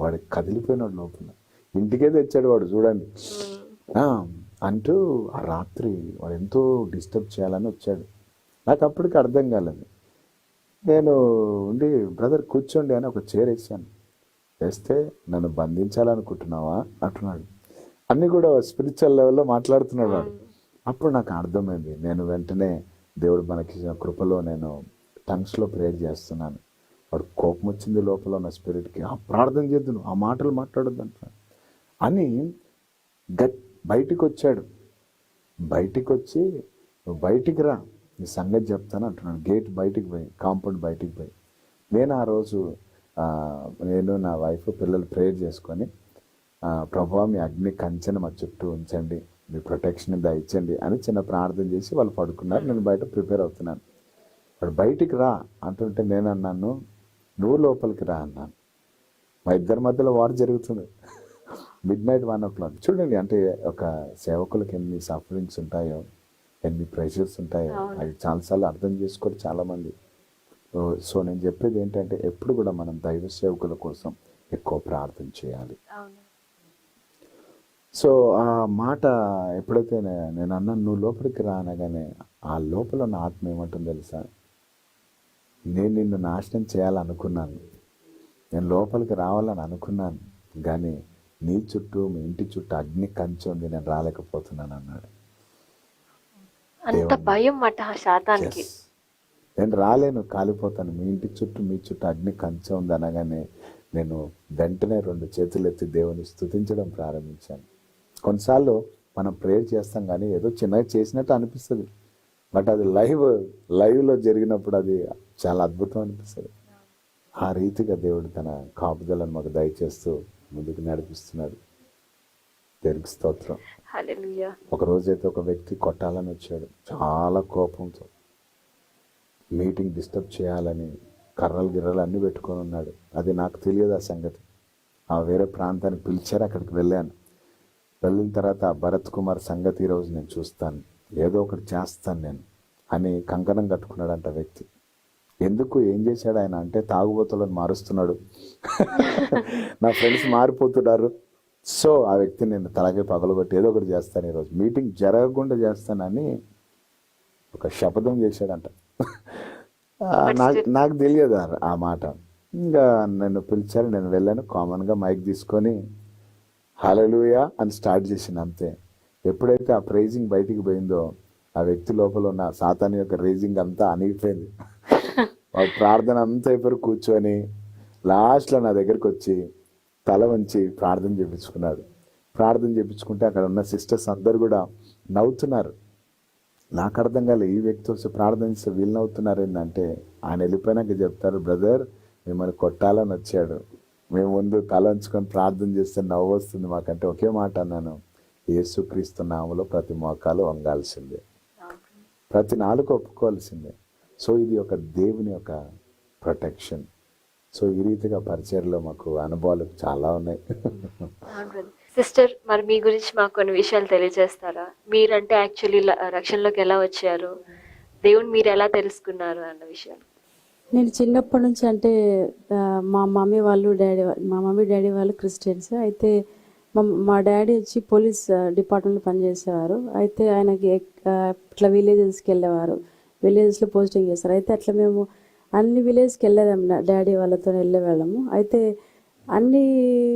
వాడికి కదిలిపోయినాడు లోపల. ఇంటికే తెచ్చాడు వాడు, చూడండి. అంటూ ఆ రాత్రి వాడు ఎంతో డిస్టర్బ్ చేయాలని వచ్చాడు. నాకు అప్పటికి అర్థం కాలేదు. నేను ఉండి బ్రదర్ కూర్చోండి అని ఒక చైర్ వేసాను. వేస్తే నన్ను బంధించాలనుకుంటున్నావా అంటున్నాడు. అన్నీ కూడా స్పిరిచువల్ లెవెల్లో మాట్లాడుతున్నాడు వాడు. అప్పుడు నాకు అర్థమైంది. నేను వెంటనే దేవుడు మనకిచ్చిన కృపలో నేను టంగ్స్లో ప్రేయర్ చేస్తున్నాను. వాడు కోపం వచ్చింది లోపల ఉన్న స్పిరిట్కి. ప్రార్థన చేద్దును, ఆ మాటలు మాట్లాడొద్దు అంటున్నాడు అని బయటికి వచ్చాడు. బయటికి వచ్చి నువ్వు బయటికి రా, నీ సంగతి చెప్తాను అంటున్నాడు. గేట్ బయటికి పోయి, కాంపౌండ్ బయటికి పోయి, నేను ఆ రోజు నేను నా వైఫ్ పిల్లలు ప్రేయర్ చేసుకొని, ప్రభువా మీ అగ్ని కంచెను మా చుట్టూ ఉంచండి, మీ ప్రొటెక్షన్ దయచండి అని చిన్న ప్రార్థన చేసి వాళ్ళు పడుకున్నారు. నేను బయట ప్రిపేర్ అవుతున్నాను. వాడు బయటికి రా అంటుంటే నేను అన్నాను, నువ్వు లోపలికి రా అన్నాను. మా ఇద్దరి మధ్యలో వార్ జరుగుతుంది. Midnight 1 o'clock. చూడండి, అంటే ఒక సేవకులకు ఎన్ని సఫరింగ్స్ ఉంటాయో, ఎన్ని ప్రెషర్స్ ఉంటాయో అవి చాలాసార్లు అర్థం చేసుకోరు చాలామంది. సో నేను చెప్పేది ఏంటంటే, ఎప్పుడు కూడా మనం దైవ సేవకుల కోసం ఎక్కువ ప్రార్థన చేయాలి. సో ఆ మాట ఎప్పుడైతే నేను అన్నాను నువ్వు లోపలికి రా అనగానే, ఆ లోపల ఉన్న ఆత్మ ఏమంటుందో తెలుసా, నేను నిన్ను నాశనం చేయాలనుకున్నాను, నేను లోపలికి రావాలని అనుకున్నాను, కానీ నీ చుట్టూ మీ ఇంటి చుట్టూ అగ్ని కంచె ఉంది, నేను రాలేకపోతున్నాను అన్నాడు. అంత భయం మాట శాతానికి. నేను రాలేను, కాలిపోతాను, మీ ఇంటి చుట్టూ మీ చుట్టూ అగ్ని కంచె ఉంది అనగానే నేను వెంటనే 2 చేతులు ఎత్తి దేవుని స్తుతించడం ప్రారంభించాను. కొన్నిసార్లు మనం ప్రేయర్ చేస్తాం కానీ ఏదో చిన్నగా చేసినట్టు అనిపిస్తుంది, బట్ అది లైవ్లో జరిగినప్పుడు అది చాలా అద్భుతం అనిపిస్తుంది. ఆ రీతిగా దేవుడు తన కాపుదలను మాకు దయచేస్తూ ముందుకు నడిపిస్తున్నాడు. దేవునికి స్తోత్రం. హల్లెలూయా. ఒక రోజైతే ఒక వ్యక్తి కొట్టాలని వచ్చాడు, చాలా కోపంతో. మీటింగ్ డిస్టర్బ్ చేయాలని గిర్రలు అన్నీ పెట్టుకొని ఉన్నాడు. అది నాకు తెలియదు ఆ సంగతి. వేరే ప్రాంతానికి పిలిచారు, అక్కడికి వెళ్ళాను. వెళ్ళిన తర్వాత భరత్ కుమార్ సంగతి ఈరోజు నేను చూస్తాను, ఏదో ఒకటి చేస్తాను నేను అని కంకణం కట్టుకున్నాడంట వ్యక్తి. ఎందుకు, ఏం చేశాడు ఆయన అంటే, తాగుబోతులను మారుస్తున్నాడు, నా ఫ్రెండ్స్ మారిపోతున్నారు. సో ఆ వ్యక్తిని నేను తలకే పగలగొట్టి ఏదో ఒకటి చేస్తాను, ఈరోజు మీటింగ్ జరగకుండా చేస్తానని ఒక శపథం చేశాడంట. నాకు తెలియదు ఆ మాట. ఇంకా నన్ను పిలిచారు, నేను వెళ్ళాను. కామన్గా మైక్ తీసుకొని హల్లెలూయా అని స్టార్ట్ చేసింది, అంతే. ఎప్పుడైతే ఆ ప్రైజింగ్ బయటికి పోయిందో, ఆ వ్యక్తి లోపల ఉన్న సాతాను యొక్క రేజింగ్ అంతా అణిగిపోయింది. ప్రార్థన అంతా అయిపోయి కూర్చొని లాస్ట్లో నా దగ్గరికి వచ్చి, తల వంచి ప్రార్థన చేయించుకున్నాడు. ప్రార్థన చేయించుకుంటే అక్కడ ఉన్న సిస్టర్స్ అందరు కూడా నవ్వుతున్నారు. నాకు అర్థం కాలేదు, ఈ వ్యక్తి వస్తే ప్రార్థిస్తే వీళ్ళు నవ్వుతున్నారు ఏంటంటే, ఆయన వెళ్ళిపోయినాక చెప్తారు, బ్రదర్ మిమ్మల్ని కొట్టాలని వచ్చాడు, మేము ముందు తల వంచుకొని ప్రార్థన చేస్తే నవ్వు వస్తుంది మాకంటే ఒకే మాట అన్నాను, యేసుక్రీస్తు నామములో ప్రతి మోకాలు వంగాల్సిందే, ప్రతి నాలుక ఒప్పుకోవాల్సిందే. సో ఇది ఒక దేవుని యొక్క ప్రొటెక్షన్. సో ఈ రీతిగా పరిచర్లో మాకు అనుభవాలు చాలా ఉన్నాయి. సిస్టర్, మరి మీ గురించి మాకు కొన్ని విషయాలు తెలియజేస్తారా? మీరంటే యాక్చువల్లీ రక్షణలోకి ఎలా వచ్చారు, దేవుని మీరు ఎలా తెలుసుకున్నారు అన్న విషయాలు. నేను చిన్నప్పటి నుంచి అంటే మా మమ్మీ డాడీ వాళ్ళు క్రిస్టియన్స్. అయితే మా డాడీ వచ్చి పోలీస్ డిపార్ట్మెంట్లో పనిచేసేవారు. అయితే ఆయనకి ఇట్లా విలేజెస్కి వెళ్ళేవారు, విలేజెస్లో పోస్టింగ్ చేస్తారు. అయితే అట్లా మేము అన్ని విలేజ్కి వెళ్ళేదాం, డాడీ వాళ్ళతో వెళ్ళేవాళ్ళము. అయితే అన్ని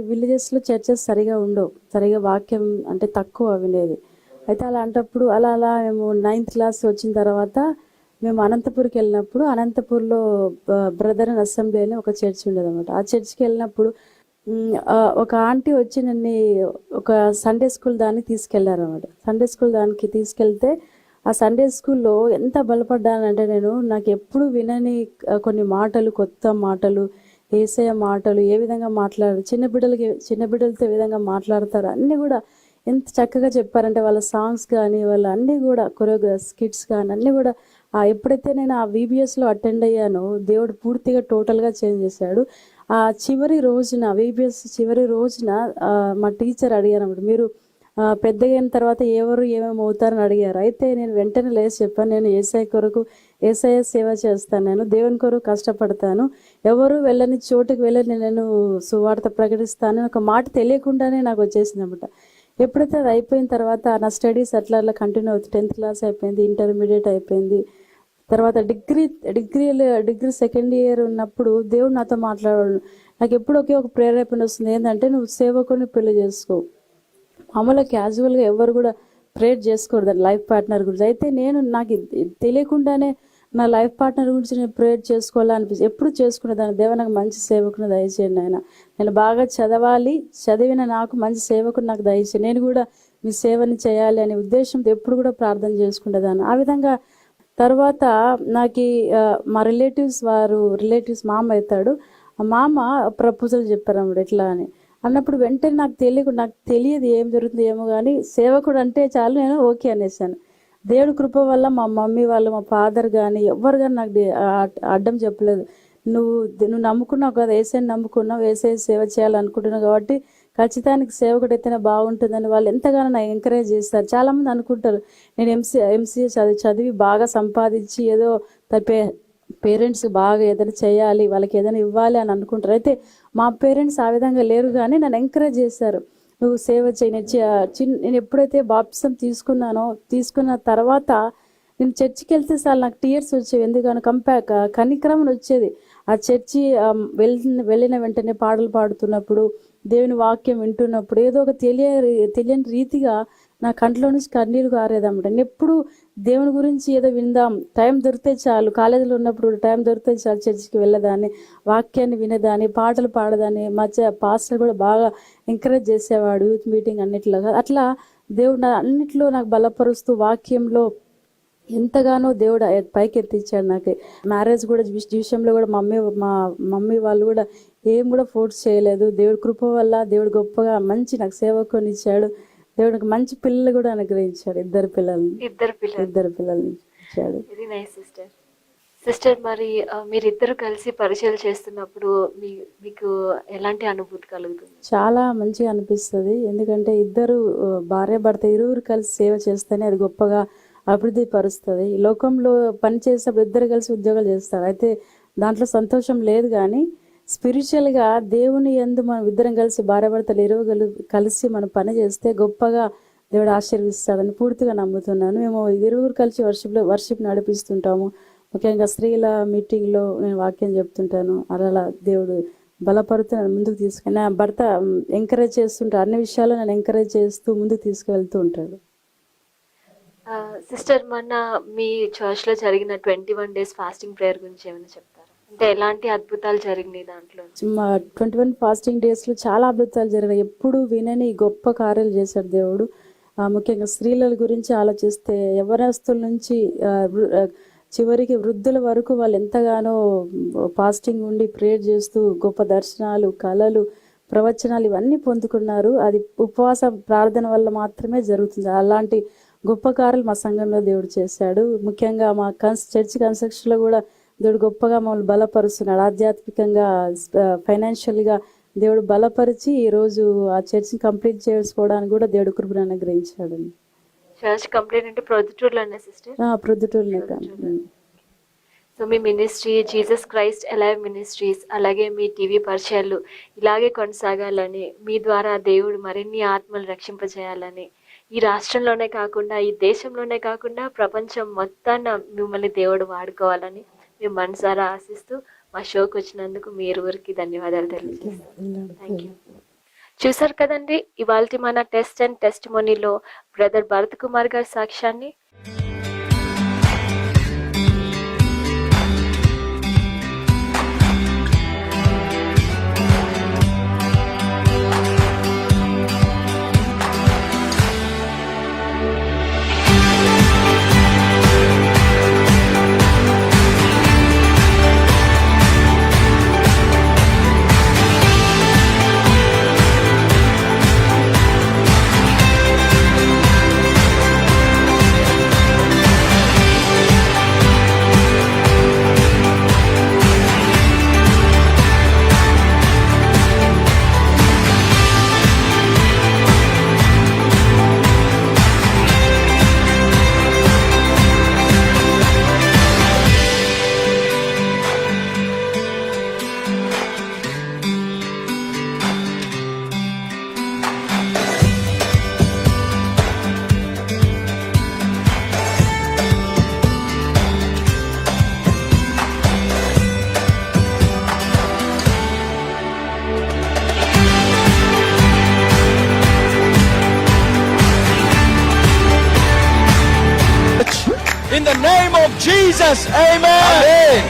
విలేజెస్లో చర్చెస్ సరిగా ఉండవు, సరిగా వాక్యం అంటే తక్కువ వినేది. అయితే అలాంటప్పుడు అలా మేము 9th క్లాస్ వచ్చిన తర్వాత మేము అనంతపూర్కి వెళ్ళినప్పుడు, అనంతపూర్లో బ్రదర్ అండ్ అసెంబ్లీ అని ఒక చర్చ్ ఉండేది అనమాట. ఆ చర్చ్కి వెళ్ళినప్పుడు ఒక ఆంటీ వచ్చి నన్ను ఒక సండే స్కూల్ దానికి తీసుకెళ్లారు అనమాట. సండే స్కూల్ దానికి తీసుకెళ్తే ఆ సండే స్కూల్లో ఎంత బలపడ్డానంటే, నాకు ఎప్పుడు వినని కొన్ని మాటలు, కొత్త మాటలు, యేసయ్య మాటలు, ఏ విధంగా మాట్లాడారు, చిన్నబిడ్డలతో ఏ విధంగా మాట్లాడతారు అన్నీ కూడా ఎంత చక్కగా చెప్పారంటే, వాళ్ళ సాంగ్స్ కానీ వాళ్ళ అన్నీ కూడా కొరియోగ్రాఫ్ స్కిట్స్ కానీ అన్నీ కూడా ఎప్పుడైతే నేను ఆ VBSలో అటెండ్ అయ్యానో, దేవుడు పూర్తిగా టోటల్గా చేంజ్ చేశాడు. ఆ చివరి రోజున VBS చివరి రోజున మా టీచర్ అడిగారు అన్నమాట, మీరు పెద్దగా అయిన తర్వాత ఎవరు ఏమేమి అవుతారని అడిగారు. అయితే నేను వెంటనే లేచి చెప్పాను, నేను యేసయ్య సేవ చేస్తాను, నేను దేవుని కొరకు కష్టపడతాను, ఎవరు వెళ్ళని చోటుకు వెళ్ళి నేను సువార్త ప్రకటిస్తాను ఒక మాట తెలియకుండానే నాకు వచ్చేసింది అనమాట. ఎప్పుడైతే అది అయిపోయిన తర్వాత నా స్టడీస్ అట్లా కంటిన్యూ అవుతుంది. 10th క్లాస్ అయిపోయింది, ఇంటర్మీడియట్ అయిపోయింది. తర్వాత డిగ్రీ సెకండ్ ఇయర్ ఉన్నప్పుడు దేవుడు నాతో మాట్లాడాడు. నాకు ఎప్పుడు ఒక ప్రేరేపణ వస్తుంది, ఏంటంటే నువ్వు సేవకుని పెళ్లి చేసుకో. మామూలుగా క్యాజువల్గా ఎవరు కూడా ప్రేర్ చేసుకోరు లైఫ్ పార్ట్నర్ గురించి. అయితే నాకు తెలియకుండానే నా లైఫ్ పార్ట్నర్ గురించి నేను ప్రేర్ చేసుకోవాలనిపిస్తుంది. ఎప్పుడు చేసుకునేదాన్ని, దేవ నాకు మంచి సేవకుని దయచేయండి ఆయన, నేను బాగా చదవాలి, చదివిన నాకు మంచి సేవకుని నాకు దయచేయండి, నేను కూడా మీ సేవని చేయాలి అనే ఉద్దేశంతో ఎప్పుడు కూడా ప్రార్థన చేసుకునేదాన్ని. ఆ విధంగా తర్వాత నాకు మా రిలేటివ్స్ మామ అవుతాడు, ఆ మామ ప్రపోజల్ చెప్పారు అన్నమాట ఎట్లా అని. అన్నప్పుడు వెంటనే నాకు తెలియదు ఏం జరుగుతుంది ఏమో, కానీ సేవకుడు అంటే చాలు నేను ఓకే అనేసాను. దేవుడి కృప వల్ల మా మమ్మీ వాళ్ళు, మా ఫాదర్ కానీ ఎవరు కానీ నాకు అడ్డం చెప్పలేదు. నువ్వు నమ్ముకున్నావు కదా, యేసయ్యని నమ్ముకున్నావు, యేసయ్య సేవ చేయాలనుకుంటున్నావు కాబట్టి ఖచ్చితానికి సేవకుడు అయితేనే బాగుంటుందని వాళ్ళు ఎంతగానో నాకు ఎంకరేజ్ చేస్తారు. చాలామంది అనుకుంటారు నేను ఎంసీఏ చదివి బాగా సంపాదించి ఏదో పేరెంట్స్ బాగా ఏదైనా చేయాలి, వాళ్ళకి ఏదైనా ఇవ్వాలి అని అనుకుంటారు. అయితే మా పేరెంట్స్ ఆ విధంగా లేరు, కానీ నన్ను ఎంకరేజ్ చేశారు, నువ్వు సేవ చేయి. నేను ఎప్పుడైతే బాప్టిజం తీసుకున్న తర్వాత నేను చర్చికి వెళ్తే సార్ నాకు టీయర్స్ వచ్చేవి, ఎందుకని కనిక్రమణ వచ్చేది. ఆ చర్చి వెళ్ళిన వెంటనే పాటలు పాడుతున్నప్పుడు, దేవుని వాక్యం వింటున్నప్పుడు ఏదో ఒక తెలియని రీతిగా నా కంట్లో నుంచి కన్నీరు కారేదన్నమాట. నేను ఎప్పుడు దేవుని గురించి ఏదో విందాం, టైం దొరికితే చాలు, కాలేజీలో ఉన్నప్పుడు టైం దొరికితే చాలు చర్చికి వెళ్ళేదాన్ని, వాక్యాన్ని వినేదాన్ని, పాటలు పాడదాన్ని. పాస్టర్ కూడా బాగా ఎంకరేజ్ చేసేవాడు, యూత్ మీటింగ్ అన్నిట్లో. అట్లా దేవుడు అన్నిట్లో నాకు బలపరుస్తూ వాక్యంలో ఎంతగానో దేవుడు పైకి ఎత్తిచ్చాడు. నాకు మ్యారేజ్ కూడా విషయంలో కూడా మా మమ్మీ వాళ్ళు కూడా ఏం కూడా ఫోర్స్ చేయలేదు. దేవుడి కృప వల్ల దేవుడు గొప్పగా మంచి నాకు సేవకుని ఇచ్చాడు. దేవుడికి మంచి పిల్లలు కూడా అనుగ్రహించాడు, ఇద్దరు పిల్లల్ని ఇచ్చాడు. Very nice sister. మరి మీరిద్దరు కలిసి పరిచయాలు చేస్తున్నప్పుడు మీకు ఎలాంటి అనుభూతి కలుగుతుంది? చాలా మంచిగా అనిపిస్తుంది. ఎందుకంటే ఇద్దరు భార్య భర్త ఇరువురు కలిసి సేవ చేస్తేనే అది గొప్పగా అభివృద్ధి పరుస్తుంది. ఈ లోకంలో పని చేసేటప్పుడు ఇద్దరు కలిసి ఉద్యోగాలు చేస్తారు, అయితే దాంట్లో సంతోషం లేదు. కానీ స్పిరిచువల్గా దేవుని యందు మనం ఇద్దరం కలిసి భార్య భర్తలు ఇరువురు కలిసి మనం పని చేస్తే గొప్పగా దేవుడు ఆశీర్వదిస్తాడని పూర్తిగా నమ్ముతున్నాను. మేము ఇరువురు కలిసి వర్షిప్ నడిపిస్తుంటాము. ముఖ్యంగా స్త్రీల మీటింగ్లో నేను వాక్యం చెప్తుంటాను. అలా దేవుడు బలపడుతూ నన్ను ముందుకు తీసుకుని, నా భర్త ఎంకరేజ్ చేస్తుంటాడు, అన్ని విషయాల్లో నన్ను ఎంకరేజ్ చేస్తూ ముందుకు తీసుకువెళ్తూ ఉంటాడు. సిస్టర్, మొన్న మీ చర్చ్లో జరిగిన 21 days ఫాస్టింగ్ ప్రేయర్ గురించి ఏమైనా చెప్తారా? అంటే ఎలాంటి అద్భుతాలు జరిగినాయి దాంట్లో? 21 ఫాస్టింగ్ డేస్లో చాలా అద్భుతాలు జరిగాయి. ఎప్పుడు వినని గొప్ప కార్యాలు చేశాడు దేవుడు. ముఖ్యంగా స్త్రీల గురించి ఆలోచిస్తే యవ్వనస్తుల నుంచి చివరికి వృద్ధుల వరకు వాళ్ళు ఎంతగానో ఫాస్టింగ్ ఉండి ప్రేయర్ చేస్తూ గొప్ప దర్శనాలు, కళలు, ప్రవచనాలు ఇవన్నీ పొందుకున్నారు. అది ఉపవాస ప్రార్థన వల్ల మాత్రమే జరుగుతుంది. అలాంటి గొప్ప కార్యాలు మా సంఘంలో దేవుడు చేశాడు. ముఖ్యంగా మా చర్చ్ కన్స్ట్రక్షన్లో కూడా దేవుడు గొప్పగా మమ్మల్ని బలపరుస్తున్నాడు. ఆధ్యాత్మికంగా, ఫైనాన్షియల్గా దేవుడు బలపరిచి ఈరోజు ఆ చర్చ్ని కంప్లీట్ చేసుకోవడానికి కూడా దేవుడు కృపను అనుగ్రహించాడు. చర్చ్ కంప్లీట్ అంటే ప్రొద్దుటూరులోనే సిస్టర్? ప్రొద్దుటూరులో. సో మీ ministry Jesus Christ alive ministries అలాగే మీ టీవీ పరిచయాలు ఇలాగే కొనసాగాలని, మీ ద్వారా దేవుడు మరిన్ని ఆత్మలు రక్షింపజేయాలని, ఈ రాష్ట్రంలోనే కాకుండా ఈ దేశంలోనే కాకుండా ప్రపంచం మొత్తాన మిమ్మల్ని దేవుడు వాడుకోవాలని మేము మనసారా ఆశిస్తూ మా షోకి వచ్చినందుకు మీ ఇరువురికి ధన్యవాదాలు తెలియజేస్తాను. Thank you. చూసారు కదండి ఇవాళ మన test and టెస్టిమోనీలో brother Bharat Kumar గారి సాక్ష్యాన్ని. In the name of Jesus, amen.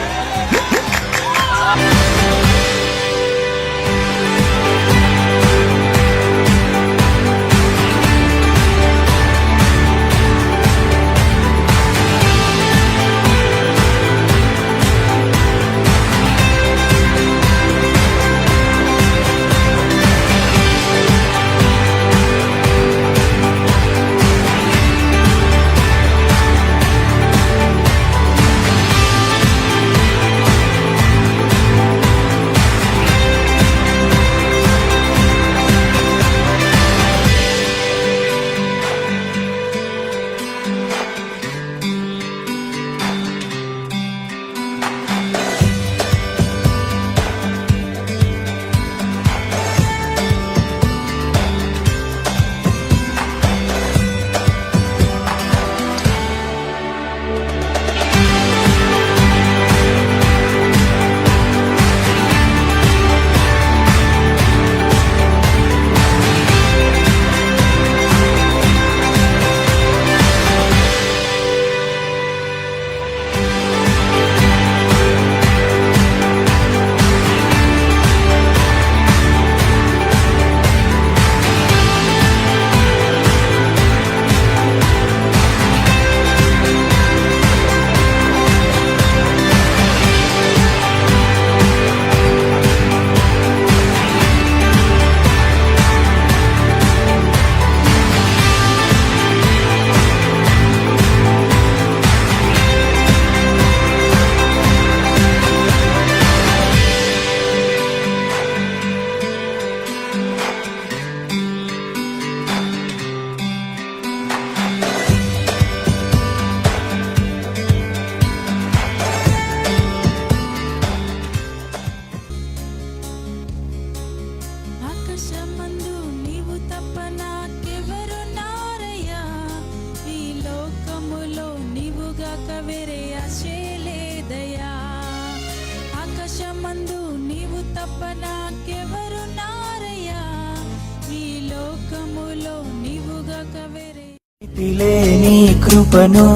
నీ కృపను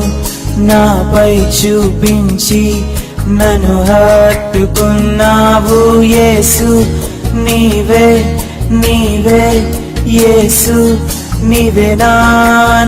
నాపై చూపించి నన్ను హత్తుకున్నావు యేసు, నీవే నీవే యేసు, నీవే నా